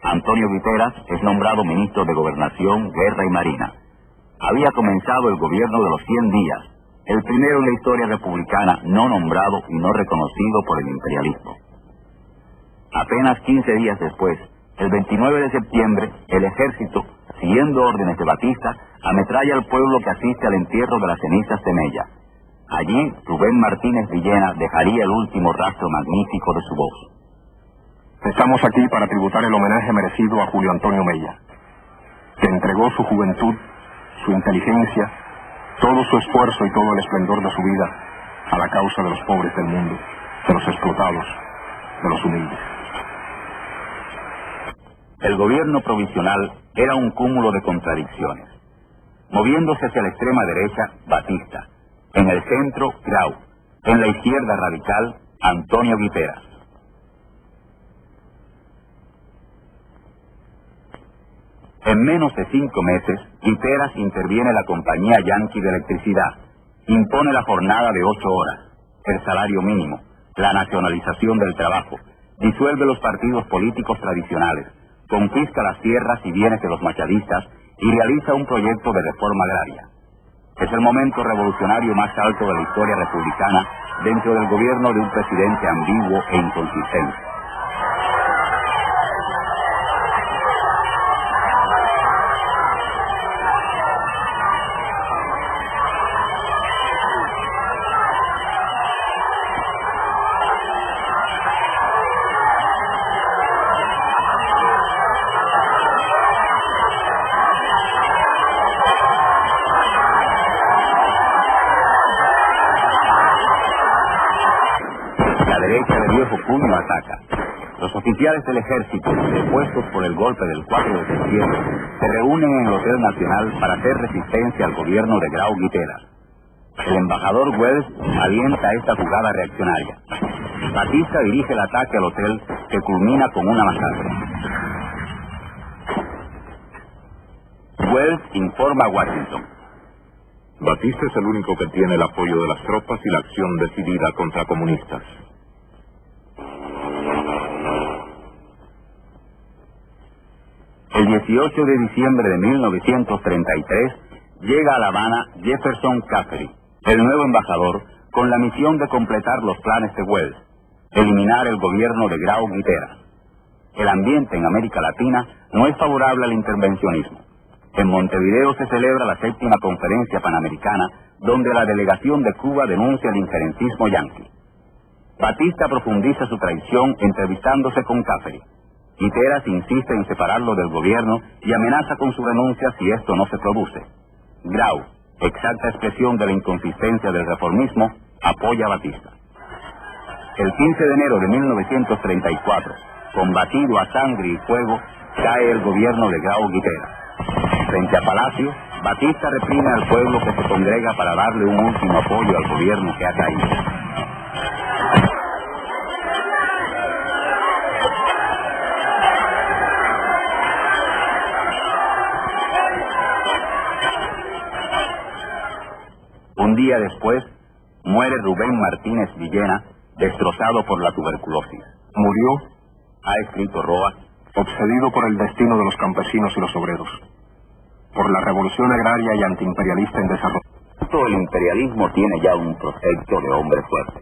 Antonio Guiteras es nombrado ministro de Gobernación, Guerra y Marina. Había comenzado el gobierno de los 100 días, el primero en la historia republicana no nombrado y no reconocido por el imperialismo. Apenas 15 días después, el 29 de septiembre, el ejército, siguiendo órdenes de Batista, ametralla al pueblo que asiste al entierro de las cenizas de Mella. Allí, Rubén Martínez Villena dejaría el último rastro magnífico de su voz. Estamos aquí para tributar el homenaje merecido a Julio Antonio Mella, que entregó su juventud, su inteligencia, todo su esfuerzo y todo el esplendor de su vida a la causa de los pobres del mundo, de los explotados, de los humildes. El gobierno provisional era un cúmulo de contradicciones. Moviéndose hacia la extrema derecha, Batista, En el centro, Grau. En la izquierda radical, Antonio Guiteras. En menos de 5 meses, Guiteras interviene la compañía Yankee de electricidad, impone la jornada de 8 horas, el salario mínimo, la nacionalización del trabajo, disuelve los partidos políticos tradicionales, confisca las tierras y bienes de los machadistas y realiza un proyecto de reforma agraria. Es el momento revolucionario más alto de la historia republicana dentro del gobierno de un presidente ambiguo e inconsistente. Puño ataca. Los oficiales del ejército, depuestos por el golpe del 4 de septiembre, se reúnen en el Hotel Nacional para hacer resistencia al gobierno de Grau Guiteras. El embajador Wells alienta esta jugada reaccionaria. Batista dirige el ataque al hotel, que culmina con una masacre. Wells informa a Washington. Batista es el único que tiene el apoyo de las tropas y la acción decidida contra comunistas. El 18 de diciembre de 1933 llega a La Habana Jefferson Caffery, el nuevo embajador, con la misión de completar los planes de Wells, eliminar el gobierno de Grau Guiteras. El ambiente en América Latina no es favorable al intervencionismo. En Montevideo se celebra la 7ª Conferencia Panamericana, donde la delegación de Cuba denuncia el injerencismo yanqui. Batista profundiza su traición entrevistándose con Caffery. Guiteras insiste en separarlo del gobierno y amenaza con su renuncia si esto no se produce. Grau, exacta expresión de la inconsistencia del reformismo, apoya a Batista. El 15 de enero de 1934, combatido a sangre y fuego, cae el gobierno de Grau Guiteras. Frente a Palacio, Batista reprime al pueblo que se congrega para darle un último apoyo al gobierno que ha caído. Un día después, muere Rubén Martínez Villena, destrozado por la tuberculosis. Murió, Ha escrito Roa, obsedido por el destino de los campesinos y los obreros, por la revolución agraria y antiimperialista en desarrollo. todo el imperialismo tiene ya un prospecto de hombre fuerte.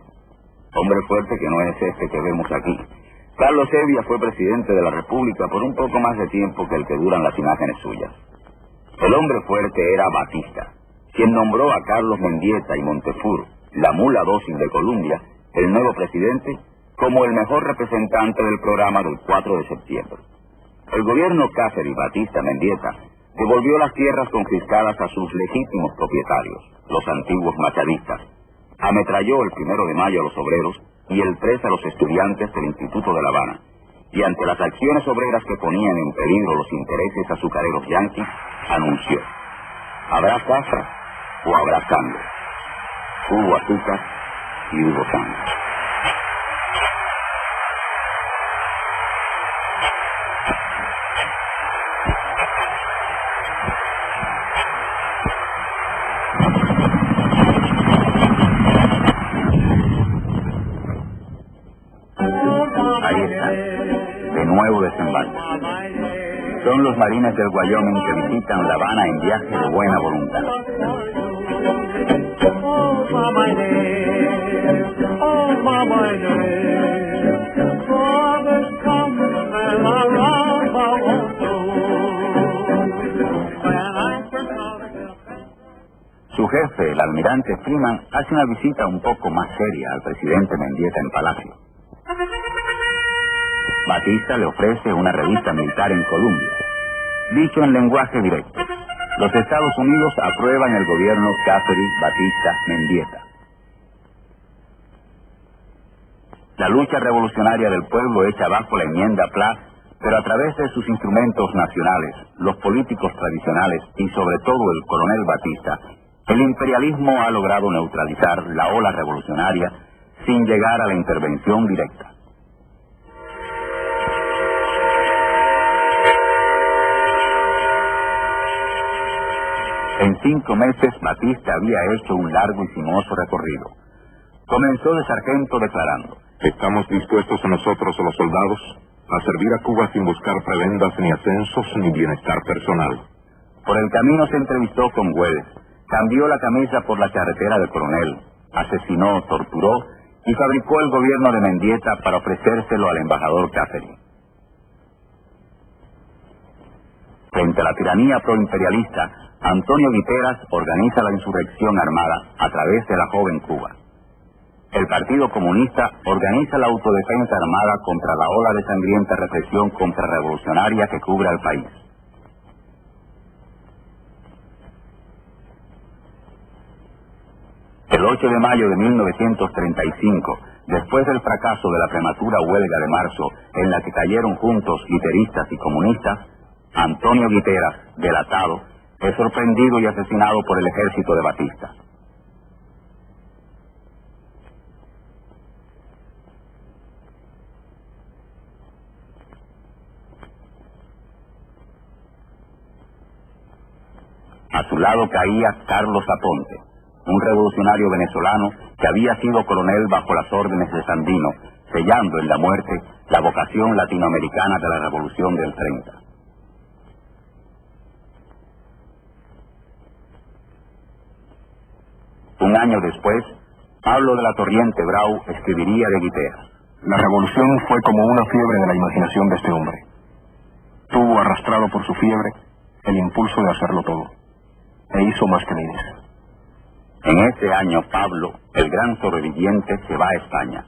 Hombre fuerte que no es este que vemos aquí. Carlos Evia fue presidente de la República por un poco más de tiempo que el que duran las imágenes suyas. El hombre fuerte era Batista, quien nombró a Carlos Mendieta y Montefur, la mula dócil de Colombia, el nuevo presidente, como el mejor representante del programa del 4 de septiembre. El gobierno Caffery, Batista, Mendieta devolvió las tierras confiscadas a sus legítimos propietarios, los antiguos machadistas. Ametralló el 1 de mayo a los obreros y el 3 a los estudiantes del Instituto de La Habana. Y ante las acciones obreras que ponían en peligro los intereses azucareros yanquis, anunció: ¿habrá caza o habrá sangre? Hubo azúcar y hubo sangre. Ahí está, de nuevo desembarco. Son los marines del Wyoming que visitan La Habana en viaje de buena voluntad. Su jefe, el almirante Freeman, hace una visita un poco más seria al presidente Mendieta en Palacio. Batista le ofrece una revista militar en Colombia. Dicho en lenguaje directo, los Estados Unidos aprueban el gobierno Caffery, Batista, Mendieta. La lucha revolucionaria del pueblo echa abajo la enmienda Platt, pero a través de sus instrumentos nacionales, los políticos tradicionales y sobre todo el coronel Batista, El imperialismo ha logrado neutralizar la ola revolucionaria sin llegar a la intervención directa. En 5 meses, Batista había hecho un largo y sinuoso recorrido. Comenzó de sargento declarando: estamos dispuestos nosotros, los soldados, a servir a Cuba sin buscar prebendas ni ascensos ni bienestar personal. Por el camino se entrevistó con Güedes, cambió la camisa por la charretera del coronel, asesinó, torturó y fabricó el gobierno de Mendieta para ofrecérselo al embajador Catherine. Frente a la tiranía proimperialista, Antonio Guiteras organiza la insurrección armada a través de la joven Cuba. El Partido Comunista organiza la autodefensa armada contra la ola de sangrienta represión contrarrevolucionaria que cubre al país. El 8 de mayo de 1935, después del fracaso de la prematura huelga de marzo, en la que cayeron juntos guiteristas y comunistas, Antonio Guiteras, delatado, es sorprendido y asesinado por el ejército de Batista. A su lado caía Carlos Aponte, un revolucionario venezolano que había sido coronel bajo las órdenes de Sandino, sellando en la muerte la vocación latinoamericana de la Revolución del 30. Un año después, Pablo de la Torriente Brau escribiría de Guiteras: la revolución fue como una fiebre de la imaginación de este hombre. Tuvo arrastrado por su fiebre el impulso de hacerlo todo, e hizo más que miles. En ese año, Pablo, el gran sobreviviente, se va a España.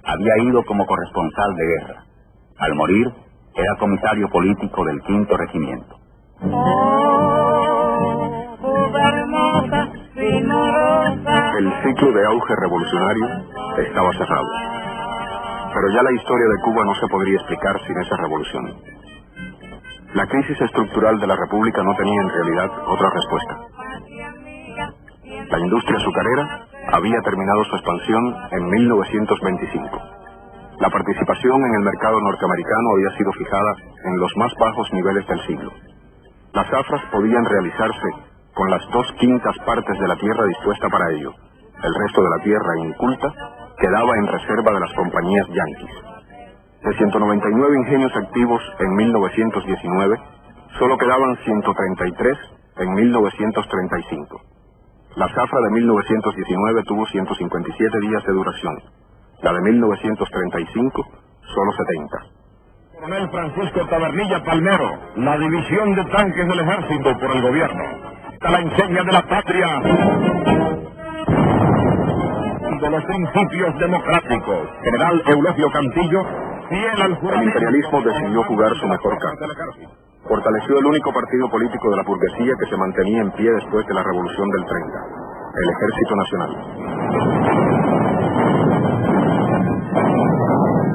Había ido como corresponsal de guerra. Al morir, era comisario político del 5º Regimiento. El ciclo de auge revolucionario estaba cerrado. Pero ya la historia de Cuba no se podría explicar sin esa revolución. La crisis estructural de la República no tenía en realidad otra respuesta. La industria azucarera había terminado su expansión en 1925. La participación en el mercado norteamericano había sido fijada en los más bajos niveles del siglo. Las zafras podían realizarse con las 2/5 partes de la tierra dispuesta para ello. El resto de la tierra inculta quedaba en reserva de las compañías yanquis. De 199 ingenios activos en 1919, solo quedaban 133 en 1935. La zafra de 1919 tuvo 157 días de duración. La de 1935, solo 70. Coronel Francisco Tabernilla Palmero, la división de tanques del ejército por el gobierno. A la insignia de la patria. De los principios democráticos. General Eulogio Cantillo, fiel al juramento. El imperialismo decidió jugar su mejor carta. Fortaleció el único partido político de la burguesía que se mantenía en pie después de la Revolución del 30, el Ejército Nacional.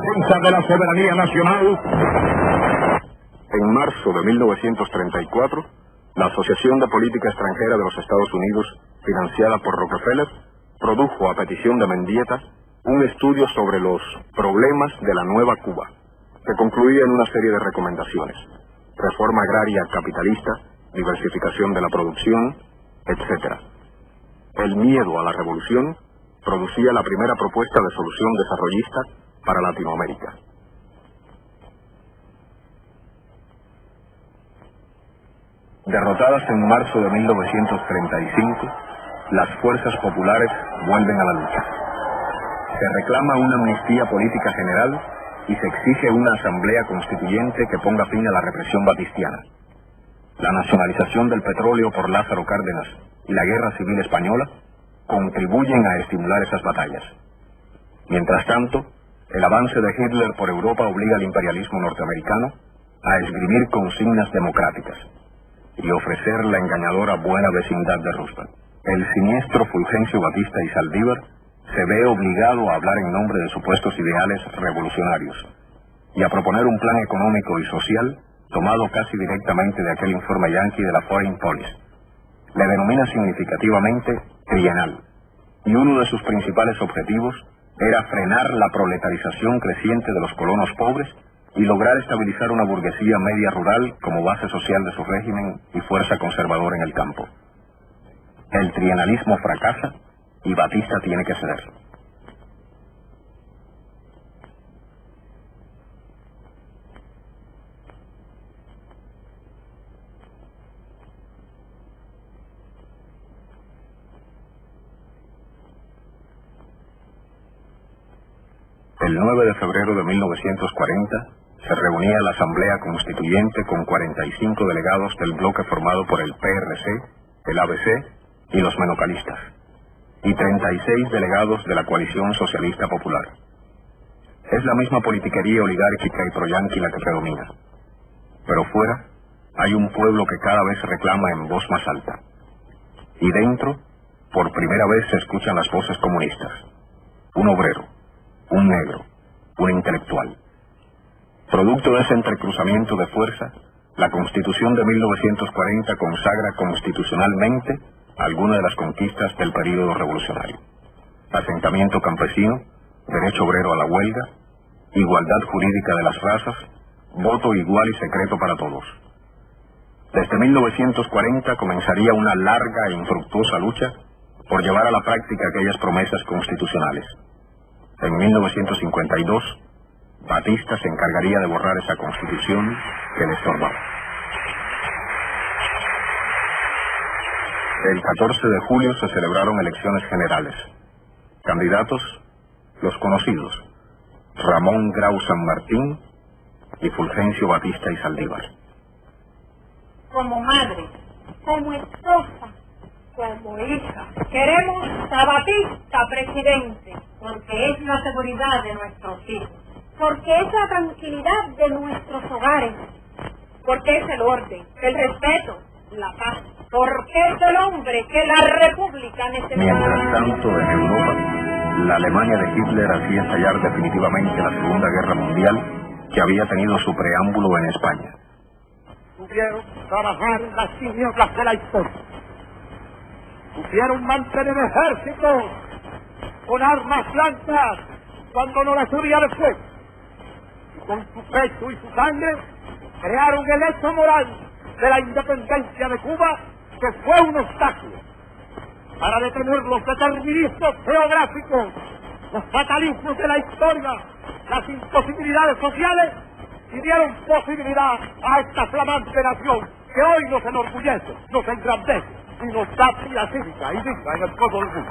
Defensa de la soberanía nacional. En marzo de 1934, la Asociación de Política Extranjera de los Estados Unidos, financiada por Rockefeller, produjo a petición de Mendieta un estudio sobre los problemas de la nueva Cuba, que concluía en una serie de recomendaciones: reforma agraria capitalista, diversificación de la producción, etc. El miedo a la revolución producía la primera propuesta de solución desarrollista para Latinoamérica. Derrotadas en marzo de 1935, las fuerzas populares vuelven a la lucha. Se reclama una amnistía política general y se exige una asamblea constituyente que ponga fin a la represión batistiana. La nacionalización del petróleo por Lázaro Cárdenas y la guerra civil española contribuyen a estimular esas batallas. Mientras tanto, el avance de Hitler por Europa obliga al imperialismo norteamericano a esgrimir consignas democráticas y ofrecer la engañadora buena vecindad de Roosevelt. El siniestro Fulgencio Batista y Saldívar se ve obligado a hablar en nombre de supuestos ideales revolucionarios y a proponer un plan económico y social tomado casi directamente de aquel informe yanqui de la Foreign Policy. le denomina significativamente trienal, y uno de sus principales objetivos era frenar la proletarización creciente de los colonos pobres y lograr estabilizar una burguesía media rural como base social de su régimen y fuerza conservadora en el campo. El trienalismo fracasa y Batista tiene que ceder. El 9 de febrero de 1940 se reunía la Asamblea Constituyente con 45 delegados del bloque formado por el PRC, el ABC y los menocalistas, y 36 delegados de la Coalición Socialista Popular. Es la misma politiquería oligárquica y proyanqui la que predomina. Pero fuera hay un pueblo que cada vez reclama en voz más alta. Y dentro, por primera vez se escuchan las voces comunistas. Un obrero, un negro, un intelectual. Producto de ese entrecruzamiento de fuerza, la Constitución de 1940 consagra constitucionalmente algunas de las conquistas del período revolucionario: asentamiento campesino, derecho obrero a la huelga, igualdad jurídica de las razas, voto igual y secreto para todos. Desde 1940 comenzaría una larga e infructuosa lucha por llevar a la práctica aquellas promesas constitucionales. En 1952, Batista se encargaría de borrar esa constitución que le estorbaba. El 14 de julio se celebraron elecciones generales. Candidatos, los conocidos: Ramón Grau San Martín y Fulgencio Batista y Saldívar. Como madre, como esposa, como hija, queremos a Batista presidente, porque es la seguridad de nuestros hijos, porque es la tranquilidad de nuestros hogares, porque es el orden, el respeto, la paz, porque es el hombre que la república necesita. Mientras tanto, en Europa, la Alemania de Hitler hacía estallar definitivamente la Segunda Guerra Mundial, que había tenido su preámbulo en España. Pudieron trabajar en las tinieblas de la historia. Pudieron mantener ejércitos con armas blancas cuando no les huía de fuego. Y con su pecho y su sangre crearon el hecho moral de la independencia de Cuba, que fue un obstáculo para detener los determinismos geográficos, los fatalismos de la historia, las imposibilidades sociales, y dieron posibilidad a esta flamante nación que hoy nos enorgullece, nos engrandece y nos da vida cívica y digna en el todo el mundo.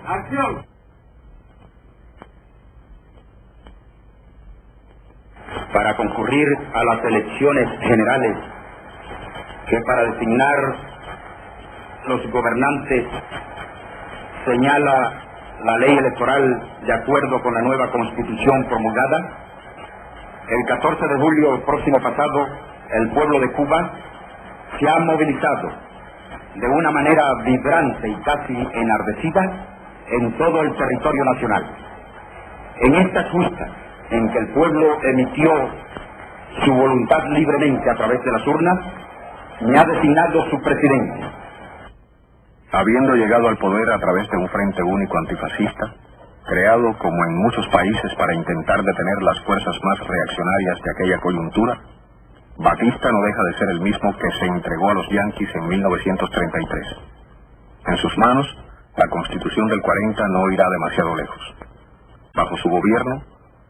¡Acción! Para concurrir a las elecciones generales que para designar los gobernantes señala la ley electoral de acuerdo con la nueva Constitución promulgada, el 14 de julio próximo pasado, el pueblo de Cuba se ha movilizado de una manera vibrante y casi enardecida en todo el territorio nacional. En estas justas en que el pueblo emitió su voluntad libremente a través de las urnas, me ha designado su presidente. Habiendo llegado al poder a través de un frente único antifascista, creado como en muchos países para intentar detener las fuerzas más reaccionarias de aquella coyuntura, Batista no deja de ser el mismo que se entregó a los yanquis en 1933. En sus manos, la Constitución del 40 no irá demasiado lejos. Bajo su gobierno,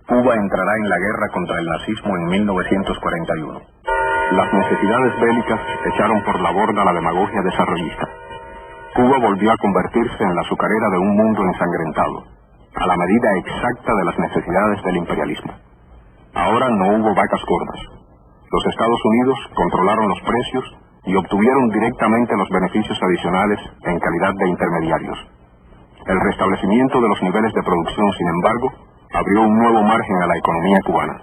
Cuba entrará en la guerra contra el nazismo en 1941. Las necesidades bélicas echaron por la borda la demagogia desarrollista. Cuba volvió a convertirse en la azucarera de un mundo ensangrentado, a la medida exacta de las necesidades del imperialismo. Ahora no hubo vacas gordas. Los Estados Unidos controlaron los precios y obtuvieron directamente los beneficios adicionales en calidad de intermediarios. El restablecimiento de los niveles de producción, sin embargo, abrió un nuevo margen a la economía cubana.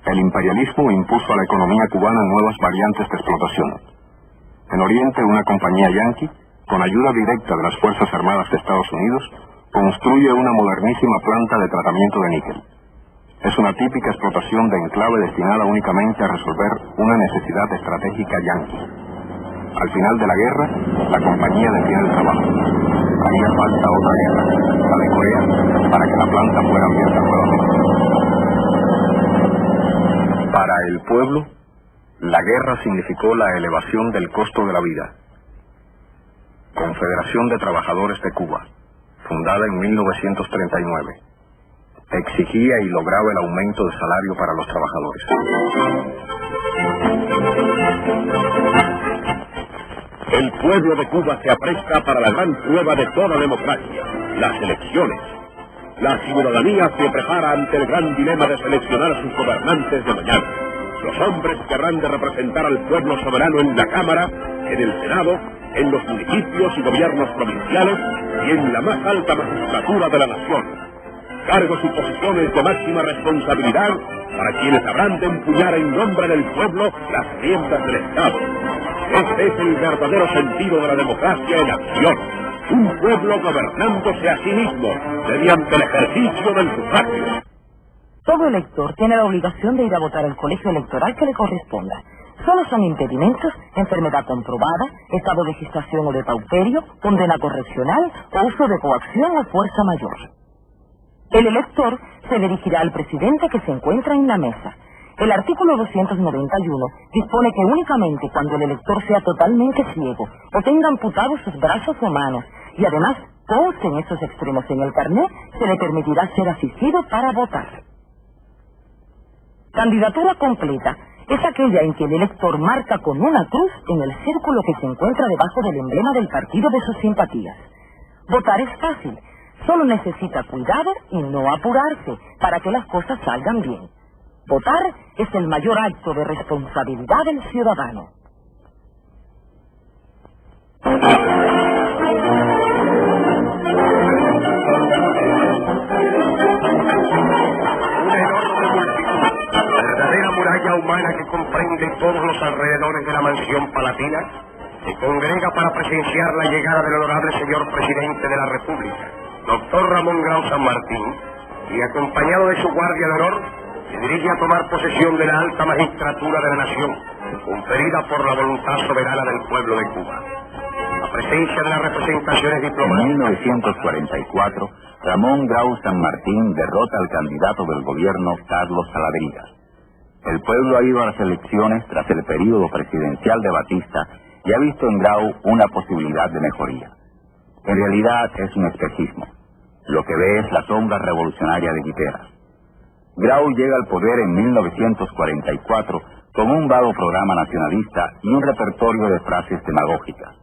El imperialismo impuso a la economía cubana nuevas variantes de explotación. En Oriente, una compañía yanqui, con ayuda directa de las Fuerzas Armadas de Estados Unidos, construye una modernísima planta de tratamiento de níquel. Es una típica explotación de enclave destinada únicamente a resolver una necesidad estratégica yanqui. Al final de la guerra, la compañía detiene el trabajo. Haría falta otra guerra, la de Corea, para que la planta fuera abierta nuevamente. Para el pueblo, la guerra significó la elevación del costo de la vida. Confederación de Trabajadores de Cuba, fundada en 1939, exigía y lograba el aumento de salario para los trabajadores. El pueblo de Cuba se apresta para la gran prueba de toda democracia, las elecciones. La ciudadanía se prepara ante el gran dilema de seleccionar a sus gobernantes de mañana. Los hombres que habrán de representar al pueblo soberano en la Cámara, en el Senado, en los municipios y gobiernos provinciales y en la más alta magistratura de la nación. Cargos y posiciones de máxima responsabilidad para quienes habrán de empuñar en nombre del pueblo las riendas del Estado. Este es el verdadero sentido de la democracia en acción. Un pueblo gobernándose a sí mismo mediante el ejercicio del sufragio. Todo elector tiene la obligación de ir a votar al colegio electoral que le corresponda. Solo son impedimentos enfermedad comprobada, estado de gestación o de pauperio, condena correccional o uso de coacción o fuerza mayor. El elector se dirigirá al presidente que se encuentra en la mesa. El artículo 291 dispone que únicamente cuando el elector sea totalmente ciego o tenga amputados sus brazos o manos y además consten esos extremos en el carnet, se le permitirá ser asistido para votar. Candidatura completa es aquella en que el elector marca con una cruz en el círculo que se encuentra debajo del emblema del partido de sus simpatías. Votar es fácil, solo necesita cuidado y no apurarse para que las cosas salgan bien. Votar es el mayor acto de responsabilidad del ciudadano. Verdadera muralla humana que comprende todos los alrededores de la mansión palatina, se congrega para presenciar la llegada del honorable señor presidente de la República, doctor Ramón Grau San Martín, y acompañado de su guardia de honor, se dirige a tomar posesión de la alta magistratura de la nación, conferida por la voluntad soberana del pueblo de Cuba. La presencia de las representaciones diplomáticas. En 1944, Ramón Grau San Martín derrota al candidato del gobierno, Carlos Salaverría. El pueblo ha ido a las elecciones tras el período presidencial de Batista y ha visto en Grau una posibilidad de mejoría. En realidad es un espejismo. Lo que ve es la sombra revolucionaria de Guiteras. Grau llega al poder en 1944 con un vago programa nacionalista y un repertorio de frases demagógicas.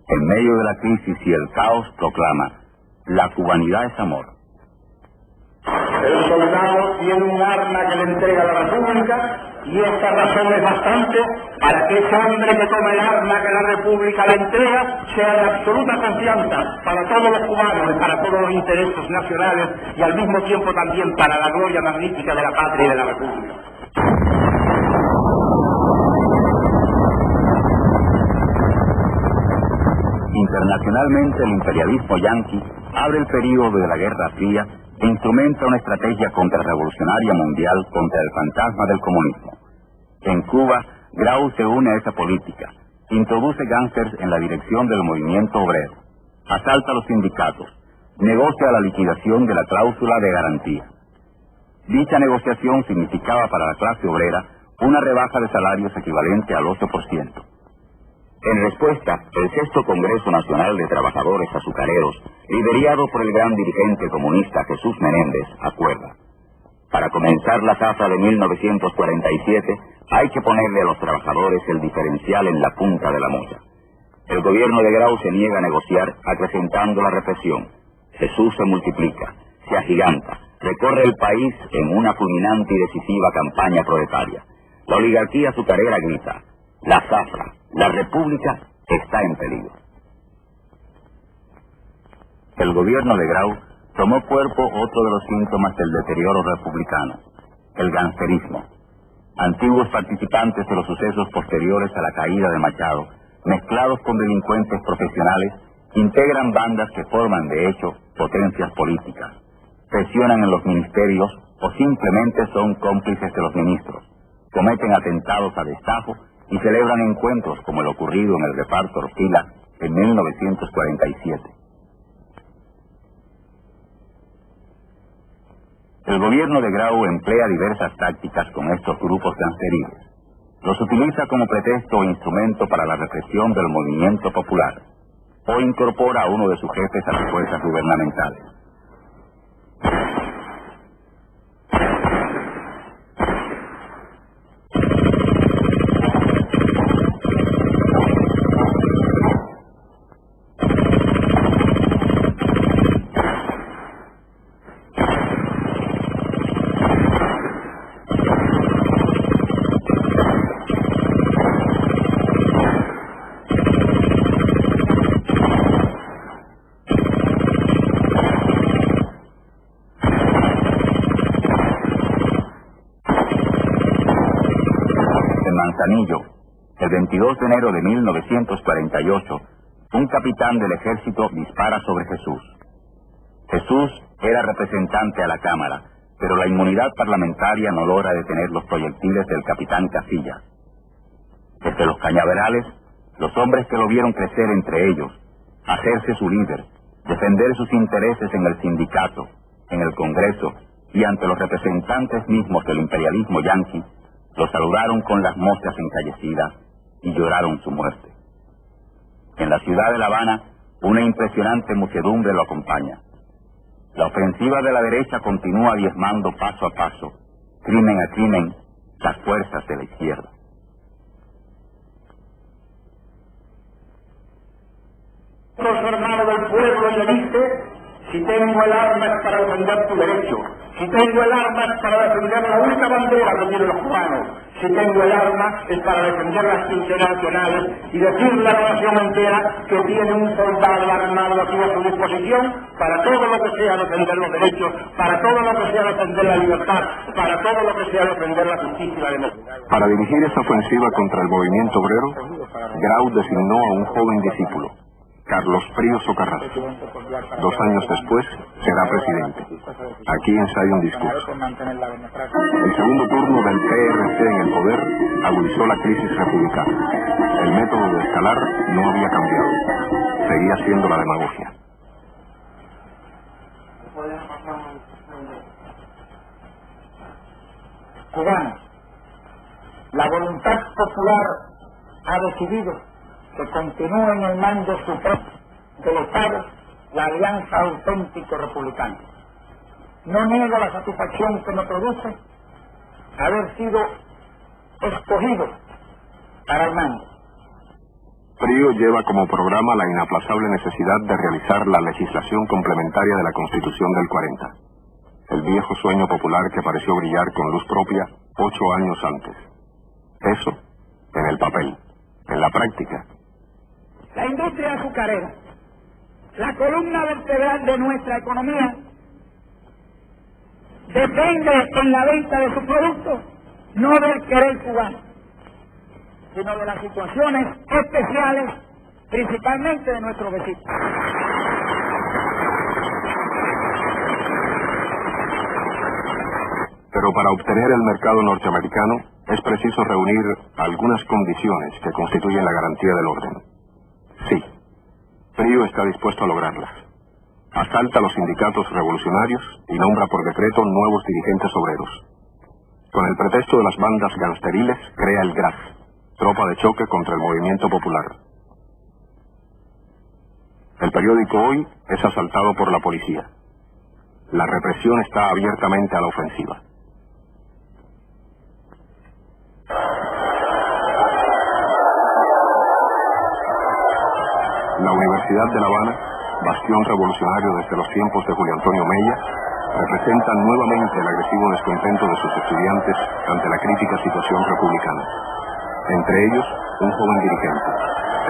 En medio de la crisis y el caos proclama: la cubanidad es amor. El soldado tiene un arma que le entrega a la República y esta razón es bastante para que ese hombre que toma el arma que la República le entrega sea de absoluta confianza para todos los cubanos y para todos los intereses nacionales y al mismo tiempo también para la gloria magnífica de la patria y de la República. Internacionalmente, el imperialismo yanqui abre el período de la Guerra Fría e instrumenta una estrategia contrarrevolucionaria mundial contra el fantasma del comunismo. En Cuba, Grau se une a esa política, introduce gángsters en la dirección del movimiento obrero, asalta a los sindicatos, negocia la liquidación de la cláusula de garantía. Dicha negociación significaba para la clase obrera una rebaja de salarios equivalente al 8%. En respuesta, el Sexto Congreso Nacional de Trabajadores Azucareros, liderado por el gran dirigente comunista Jesús Menéndez, acuerda: para comenzar la zafra de 1947, hay que ponerle a los trabajadores el diferencial en la punta de la mocha. El gobierno de Grau se niega a negociar, acrecentando la represión. Jesús se multiplica, se agiganta, recorre el país en una fulminante y decisiva campaña proletaria. La oligarquía azucarera grita: la zafra, la república está en peligro. El gobierno de Grau tomó cuerpo otro de los síntomas del deterioro republicano: el gangsterismo. Antiguos participantes de los sucesos posteriores a la caída de Machado, mezclados con delincuentes profesionales, integran bandas que forman, de hecho, potencias políticas, presionan en los ministerios o simplemente son cómplices de los ministros, cometen atentados a destajo y celebran encuentros como el ocurrido en el reparto Orfila en 1947. El gobierno de Grau emplea diversas tácticas con estos grupos gangsteriles. Los utiliza como pretexto o instrumento para la represión del movimiento popular, o incorpora a uno de sus jefes a las fuerzas gubernamentales. El 22 de enero de 1948, un capitán del ejército dispara sobre Jesús. Jesús era representante a la Cámara, pero la inmunidad parlamentaria no logra detener los proyectiles del capitán Casillas. Desde los cañaverales, los hombres que lo vieron crecer entre ellos, hacerse su líder, defender sus intereses en el sindicato, en el Congreso y ante los representantes mismos del imperialismo yanqui, lo saludaron con las moscas encallecidas y lloraron su muerte. En la ciudad de La Habana, una impresionante muchedumbre lo acompaña. La ofensiva de la derecha continúa diezmando paso a paso, crimen a crimen, las fuerzas de la izquierda. Hermano del pueblo, le dice: si tengo el arma es para defender tu derecho, si tengo el arma es para defender la única bandera que tienen los cubanos, si tengo el arma es para defender las internacionales y decirle a la nación entera que tiene un soldado armado aquí a su disposición para todo lo que sea defender los derechos, para todo lo que sea defender la libertad, para todo lo que sea defender la justicia y la democracia. Para dirigir esa ofensiva contra el movimiento obrero, Grau designó a un joven discípulo, Carlos Prío Socarrás. 2 años después será presidente. Aquí ensaya un discurso. El segundo turno del PRC en el poder agudizó la crisis republicana. El método de escalar no había cambiado. Seguía siendo la demagogia. Cubanos, la voluntad popular ha decidido que continúe en el mando supremo del Estado la alianza auténtico republicana. No niego la satisfacción que me produce haber sido escogido para el mando. Prío lleva como programa la inaplazable necesidad de realizar la legislación complementaria de la Constitución del 40. El viejo sueño popular que pareció brillar con luz propia 8 años antes. Eso en el papel. En la práctica, la industria azucarera, la columna vertebral de nuestra economía, depende en la venta de sus productos no del querer cubano, sino de las situaciones especiales principalmente de nuestros vecinos. Pero para obtener el mercado norteamericano es preciso reunir algunas condiciones que constituyen la garantía del orden. Sí, Prío está dispuesto a lograrlas. Asalta a los sindicatos revolucionarios y nombra por decreto nuevos dirigentes obreros. Con el pretexto de las bandas gangsteriles, crea el GRAS, tropa de choque contra el movimiento popular. El periódico Hoy es asaltado por la policía. La represión está abiertamente a la ofensiva. La Universidad de La Habana, bastión revolucionario desde los tiempos de Julio Antonio Mella, representa nuevamente el agresivo descontento de sus estudiantes ante la crítica situación republicana. Entre ellos, un joven dirigente,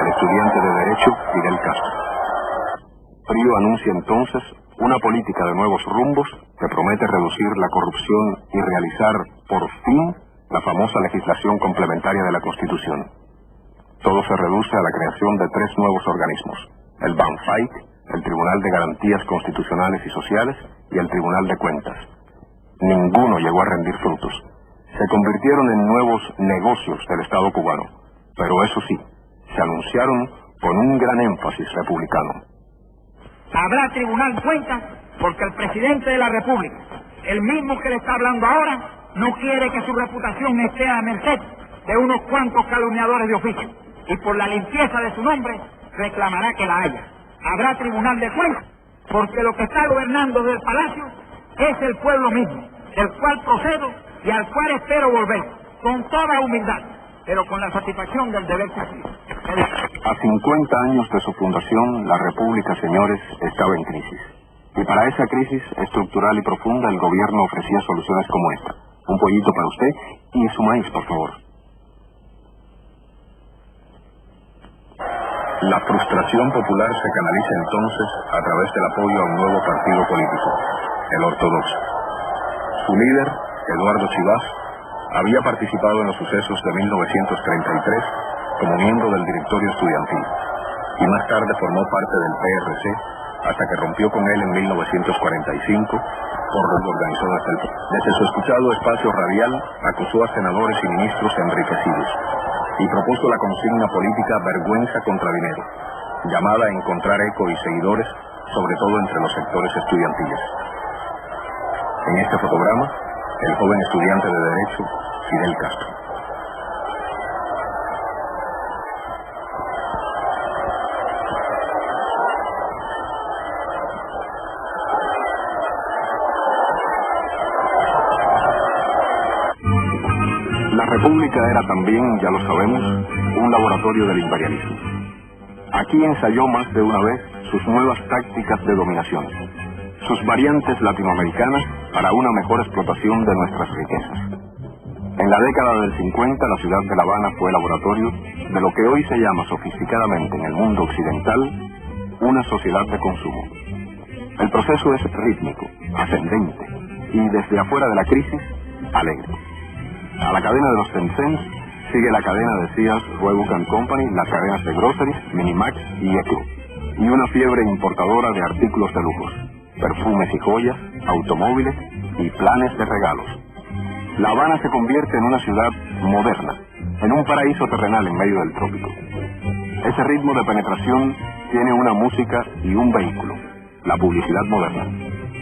el estudiante de Derecho Fidel Castro. Prío anuncia entonces una política de nuevos rumbos que promete reducir la corrupción y realizar, por fin, la famosa legislación complementaria de la Constitución. Todo se reduce a la creación de 3 nuevos organismos: el BANFAIC, el Tribunal de Garantías Constitucionales y Sociales y el Tribunal de Cuentas. Ninguno llegó a rendir frutos. Se convirtieron en nuevos negocios del Estado cubano, pero eso sí, se anunciaron con un gran énfasis republicano. Habrá tribunal de cuentas porque el presidente de la República, el mismo que le está hablando ahora, no quiere que su reputación esté a merced de unos cuantos calumniadores de oficio, y por la limpieza de su nombre reclamará que la haya. Habrá tribunal de cuentas porque lo que está gobernando del palacio es el pueblo mismo, del cual procedo y al cual espero volver, con toda humildad, pero con la satisfacción del deber cumplido. A 50 años de su fundación, la República, señores, estaba en crisis. Y para esa crisis estructural y profunda, el gobierno ofrecía soluciones como esta: un pollito para usted y su maíz, por favor. La frustración popular se canaliza entonces a través del apoyo a un nuevo partido político, el ortodoxo. Su líder, Eduardo Chivas, había participado en los sucesos de 1933 como miembro del directorio estudiantil y más tarde formó parte del PRC hasta que rompió con él en 1945 por lo que organizó desde su escuchado espacio radial acusó a senadores y ministros enriquecidos y propuso la consigna política vergüenza contra dinero, llamada a encontrar eco y seguidores, sobre todo entre los sectores estudiantiles. En este fotograma, el joven estudiante de Derecho, Fidel Castro. La República era también, ya lo sabemos, un laboratorio del imperialismo. Aquí ensayó más de una vez sus nuevas tácticas de dominación, sus variantes latinoamericanas para una mejor explotación de nuestras riquezas. En la década del 50, la ciudad de La Habana fue laboratorio de lo que hoy se llama sofisticadamente en el mundo occidental una sociedad de consumo. El proceso es rítmico, ascendente y desde afuera de la crisis, alegre. A la cadena de los Tencent sigue la cadena de Sears, Roebuck & Company, las cadenas de Groceries, Minimax y Echo, y una fiebre importadora de artículos de lujos, perfumes y joyas, automóviles y planes de regalos. La Habana se convierte en una ciudad moderna, en un paraíso terrenal en medio del trópico. Ese ritmo de penetración tiene una música y un vehículo, la publicidad moderna.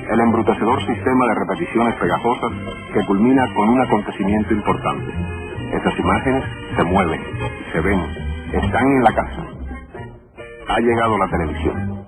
El embrutecedor sistema de repeticiones pegajosas que culmina con un acontecimiento importante. Esas imágenes se mueven, se ven, están en la casa. Ha llegado la televisión.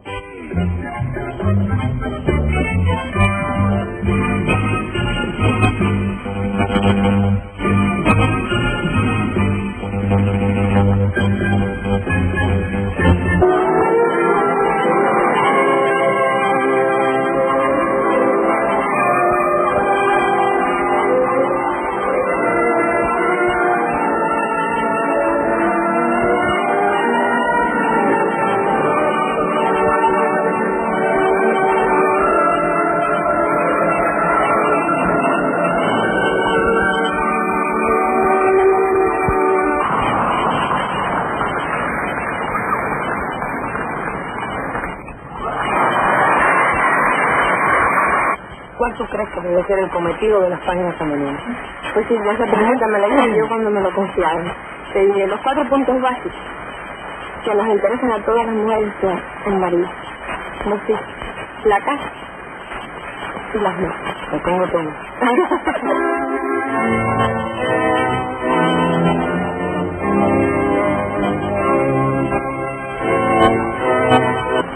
¿Cuál tú crees que debe ser el cometido de las páginas femeninas? Pues sí, esa pregunta me la hice yo cuando me lo confiaron. Te dije los 4 puntos básicos que nos interesan a todas las mujeres en María. Como si la casa y las mesas. Lo tengo todo.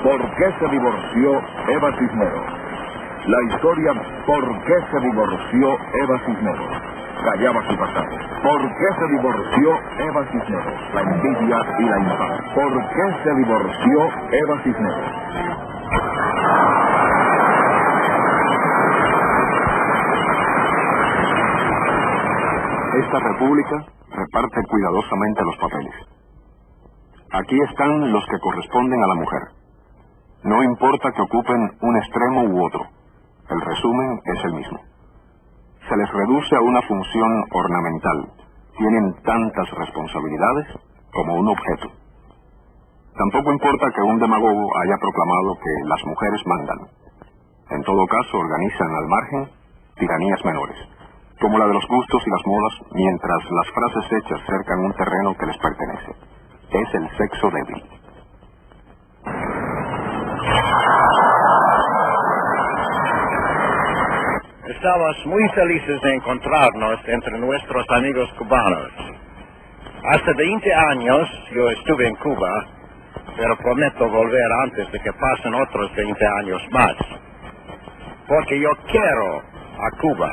¿Por qué se divorció Eva Cisneros? La historia ¿Por qué se divorció Eva Cisneros? Callaba su pasado. ¿Por qué se divorció Eva Cisneros? La envidia y la infamia. ¿Por qué se divorció Eva Cisneros? Esta república reparte cuidadosamente los papeles. Aquí están los que corresponden a la mujer. No importa que ocupen un extremo u otro, el resumen es el mismo. Se les reduce a una función ornamental. Tienen tantas responsabilidades como un objeto. Tampoco importa que un demagogo haya proclamado que las mujeres mandan. En todo caso, organizan al margen tiranías menores, como la de los gustos y las modas, mientras las frases hechas cercan un terreno que les pertenece. Es el sexo débil. Estamos muy felices de encontrarnos entre nuestros amigos cubanos. Hace 20 años yo estuve en Cuba, pero prometo volver antes de que pasen otros 20 años más. Porque yo quiero a Cuba.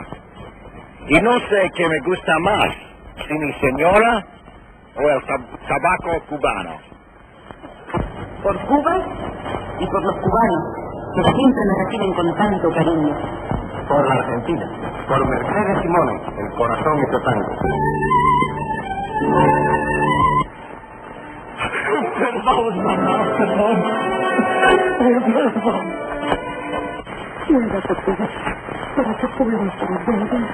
Y no sé qué me gusta más, si mi señora o el tabaco cubano. Por Cuba y por los cubanos, que siempre me reciben con tanto cariño. Por la Argentina, por Mercedes Simone, el corazón hizo tango. Perdón, mamá, perdón. Perdón. Vuelva por ti, para que puedas entender.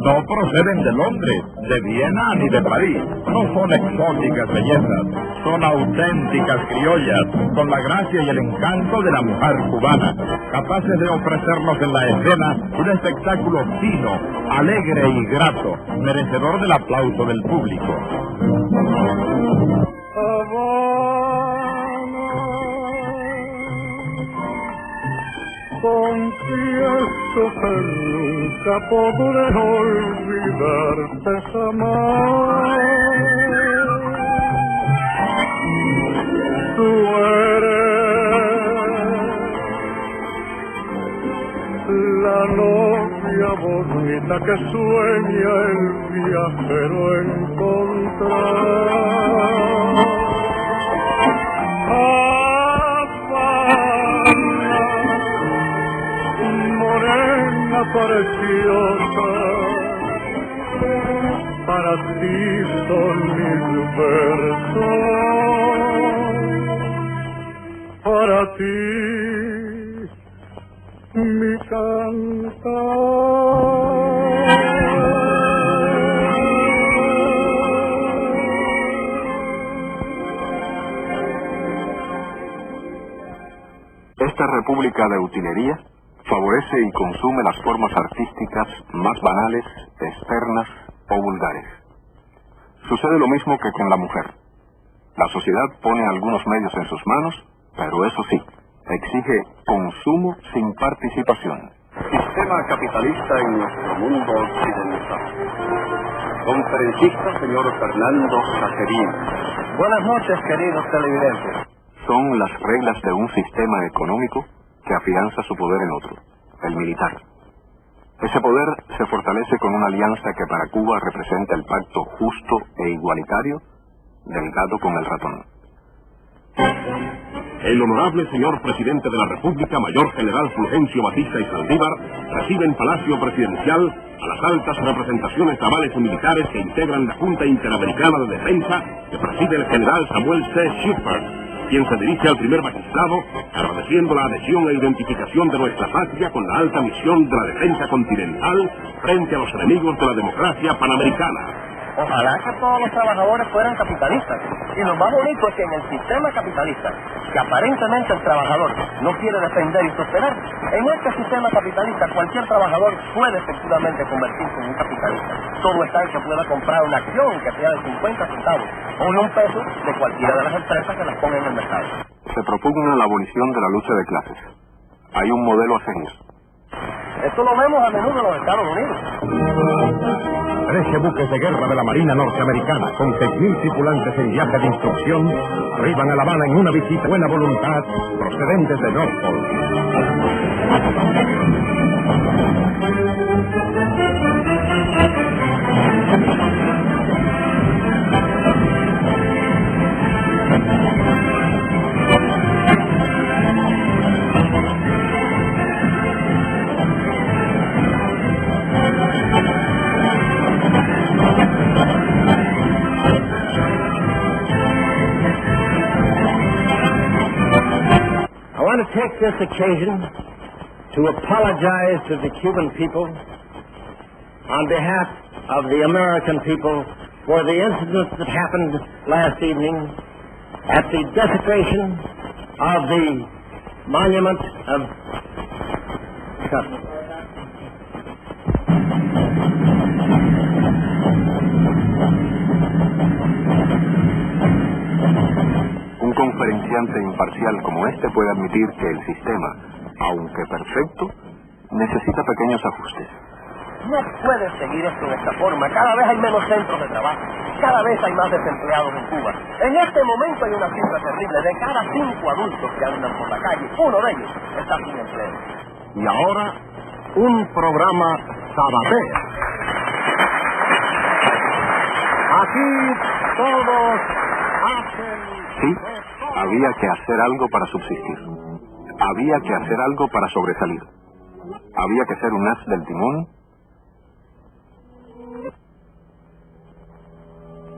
No proceden de Londres, de Viena ni de París. No son exóticas bellezas, son auténticas criollas, con la gracia y el encanto de la mujer cubana, capaces de ofrecernos en la escena un espectáculo fino, alegre y grato, merecedor del aplauso del público. Confieso que nunca podré olvidarte jamás. Tú eres la novia bonita que sueña el viajero encontrar. Preciosa, para ti son mis versos, para ti mi cantar. Esta república de utilería favorece y consume las formas artísticas más banales, externas o vulgares. Sucede lo mismo que con la mujer. La sociedad pone algunos medios en sus manos, pero eso sí, exige consumo sin participación. Sistema capitalista en nuestro mundo occidental. Conferencista señor Fernando Cacerín. Buenas noches, queridos televidentes. Son las reglas de un sistema económico que afianza su poder en otro, el militar. Ese poder se fortalece con una alianza que para Cuba representa el pacto justo e igualitario del gato con el ratón. El honorable señor presidente de la República, mayor general Fulgencio Batista y Saldívar, recibe en Palacio Presidencial a las altas representaciones navales y militares que integran la Junta Interamericana de Defensa que preside el general Samuel C. Shepard, quien se dirige al primer magistrado agradeciendo la adhesión e identificación de nuestra patria con la alta misión de la defensa continental frente a los enemigos de la democracia panamericana. Ojalá que todos los trabajadores fueran capitalistas. Y lo más bonito es que en el sistema capitalista, que aparentemente el trabajador no quiere defender y prosperar, en este sistema capitalista cualquier trabajador puede efectivamente convertirse en un capitalista. Todo está en que pueda comprar una acción que sea de 50 centavos o de $1 de cualquiera de las empresas que las pongan en el mercado. Se propugna la abolición de la lucha de clases. Hay un modelo a seguir. Esto lo vemos a menudo en los Estados Unidos. 13 buques de guerra de la Marina norteamericana con 6.000 tripulantes en viaje de instrucción arriban a La Habana en una visita de buena voluntad procedentes de Norfolk. I want to take this occasion to apologize to the Cuban people on behalf of the American people for the incident that happened last evening at the desecration of the monument of Custom. Un conferenciante imparcial como este puede admitir que el sistema, aunque perfecto, necesita pequeños ajustes. No puede seguir esto de esta forma. Cada vez hay menos centros de trabajo. Cada vez hay más desempleados en Cuba. En este momento hay una cifra terrible. De cada 5 adultos que andan por la calle, uno de ellos está sin empleo. Y ahora, un programa Sabatea. Aquí todos hacen... Sí, había que hacer algo para subsistir. Había que hacer algo para sobresalir. Había que ser un as del timón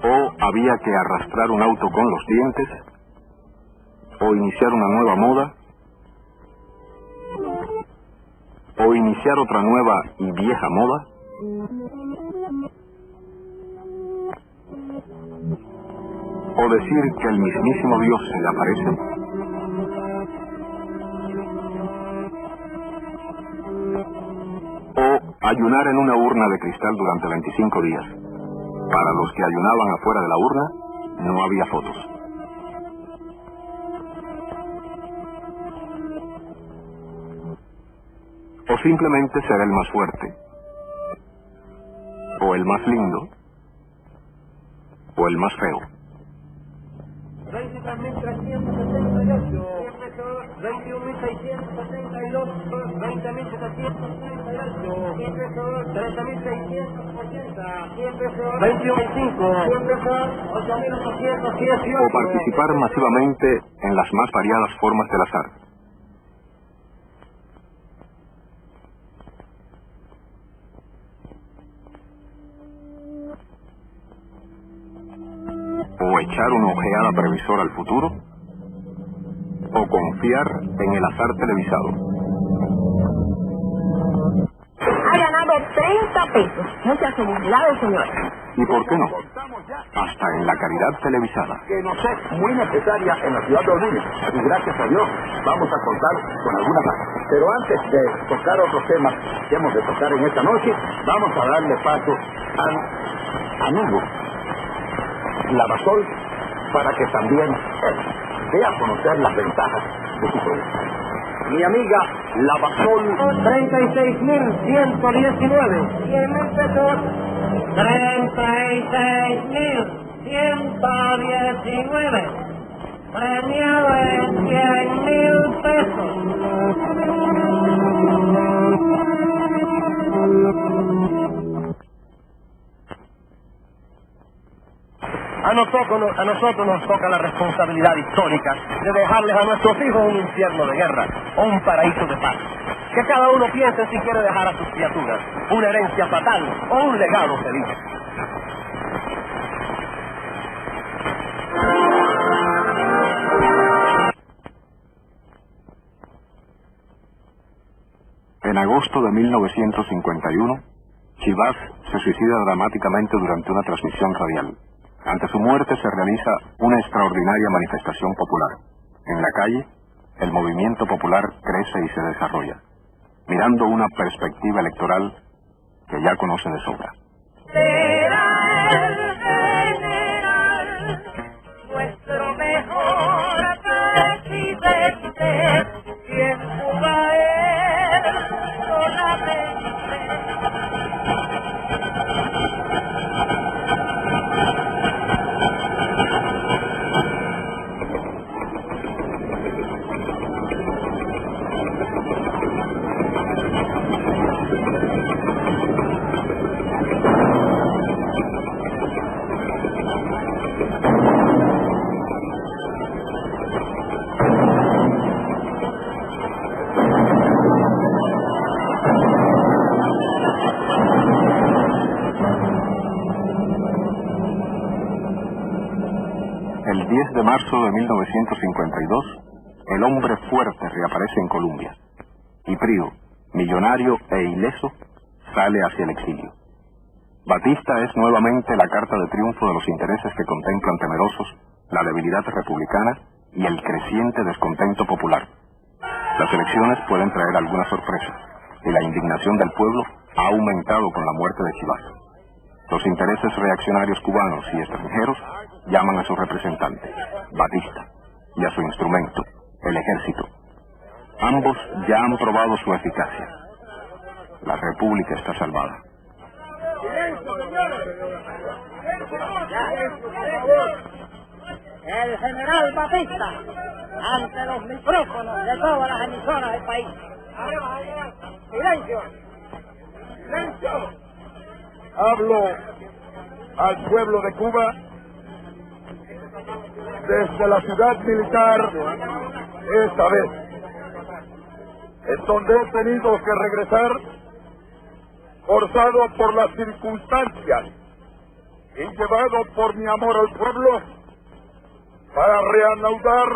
o había que arrastrar un auto con los dientes o iniciar una nueva moda o iniciar otra nueva y vieja moda o decir que el mismísimo Dios se le aparece o ayunar en una urna de cristal durante 25 días. Para los que ayunaban afuera de la urna, no había fotos. O simplemente ser el más fuerte, o el más lindo, o el más feo. 23.378, 21.672, 20.738, 13.680, 21.5, 8.818. O participar masivamente en las más variadas formas del azar. O echar una ojeada previsora al futuro, o confiar en el azar televisado. Ha ganado 30 pesos. Muchas felicidades, señor. ¿Y por qué no? Hasta en la caridad televisada. Que nos es muy necesaria en la ciudad de Olivia. Y gracias a Dios vamos a contar con algunas más. Pero antes de tocar otros temas que hemos de tocar en esta noche, vamos a darle paso al amigo Lavasol para que también dé a conocer las ventajas de su producto. Mi amiga Lavasol. 36.119. 100.000 pesos. 36.119. Premiado en 100.000 pesos. A nosotros nos toca la responsabilidad histórica de dejarles a nuestros hijos un infierno de guerra o un paraíso de paz. Que cada uno piense si quiere dejar a sus criaturas una herencia fatal o un legado feliz. En agosto de 1951, Chivas se suicida dramáticamente durante una transmisión radial. Ante su muerte se realiza una extraordinaria manifestación popular. En la calle, el movimiento popular crece y se desarrolla, mirando una perspectiva electoral que ya conoce de sobra. Será el general, nuestro mejor presidente, y en Cuba él solamente. El 10 de marzo de 1952, el hombre fuerte reaparece en Colombia, y Prío, millonario e ileso, sale hacia el exilio. Batista es nuevamente la carta de triunfo de los intereses que contemplan temerosos la debilidad republicana y el creciente descontento popular. Las elecciones pueden traer alguna sorpresa, y la indignación del pueblo ha aumentado con la muerte de Chivas. Los intereses reaccionarios cubanos y extranjeros llaman a su representante, Batista, y a su instrumento, el ejército. Ambos ya han probado su eficacia. La República está salvada. El general Batista, ante los micrófonos de todas las emisoras del país. ¡Silencio! ¡Silencio! Hablo al pueblo de Cuba desde la ciudad militar esta vez, en donde he tenido que regresar forzado por las circunstancias y llevado por mi amor al pueblo para reanudar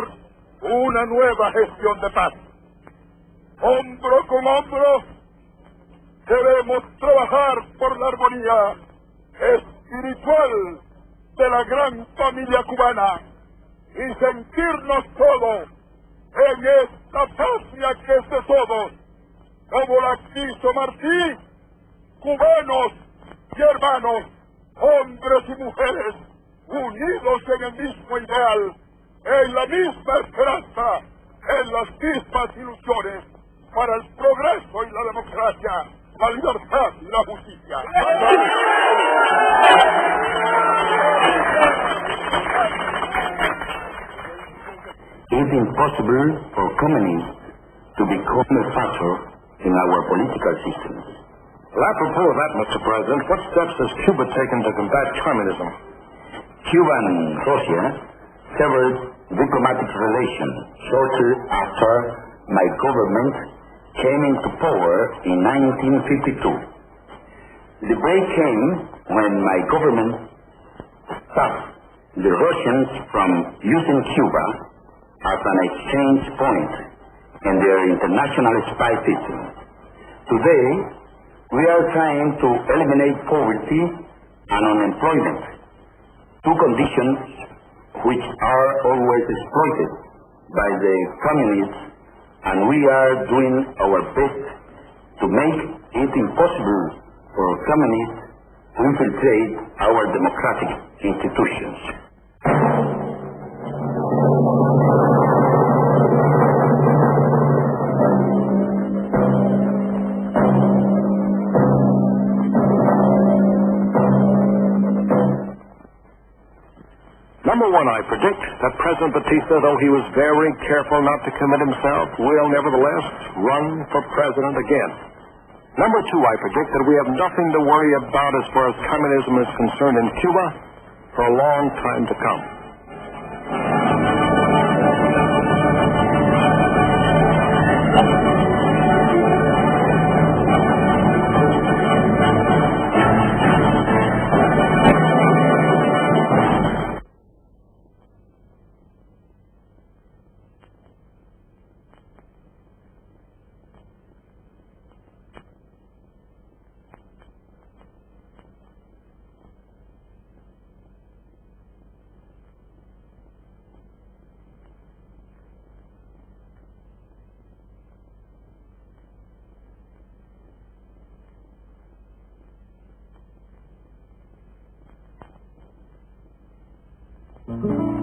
una nueva gestión de paz. Hombro con hombro debemos trabajar por la armonía espiritual de la gran familia cubana y sentirnos todos en esta patria que es de todos, como la quiso Martí, cubanos y hermanos, hombres y mujeres, unidos en el mismo ideal, en la misma esperanza, en las mismas ilusiones, para el progreso y la democracia, la libertad y la justicia. It's impossible for communism to become a factor in our political system. Well, apropos of that, Mr. President, what steps has Cuba taken to combat communism? Cuba and Russia severed diplomatic relations shortly after my government came into power in 1952. The break came when my government stopped the Russians from using Cuba as an exchange point in their international spy system. Today, we are trying to eliminate poverty and unemployment, two conditions which are always exploited by the communists, and we are doing our best to make it impossible for communists to infiltrate our democratic institutions. Number one, I predict that President Batista, though he was very careful not to commit himself, will nevertheless run for president again. Number two, I predict that we have nothing to worry about as far as communism is concerned in Cuba for a long time to come. Thank you.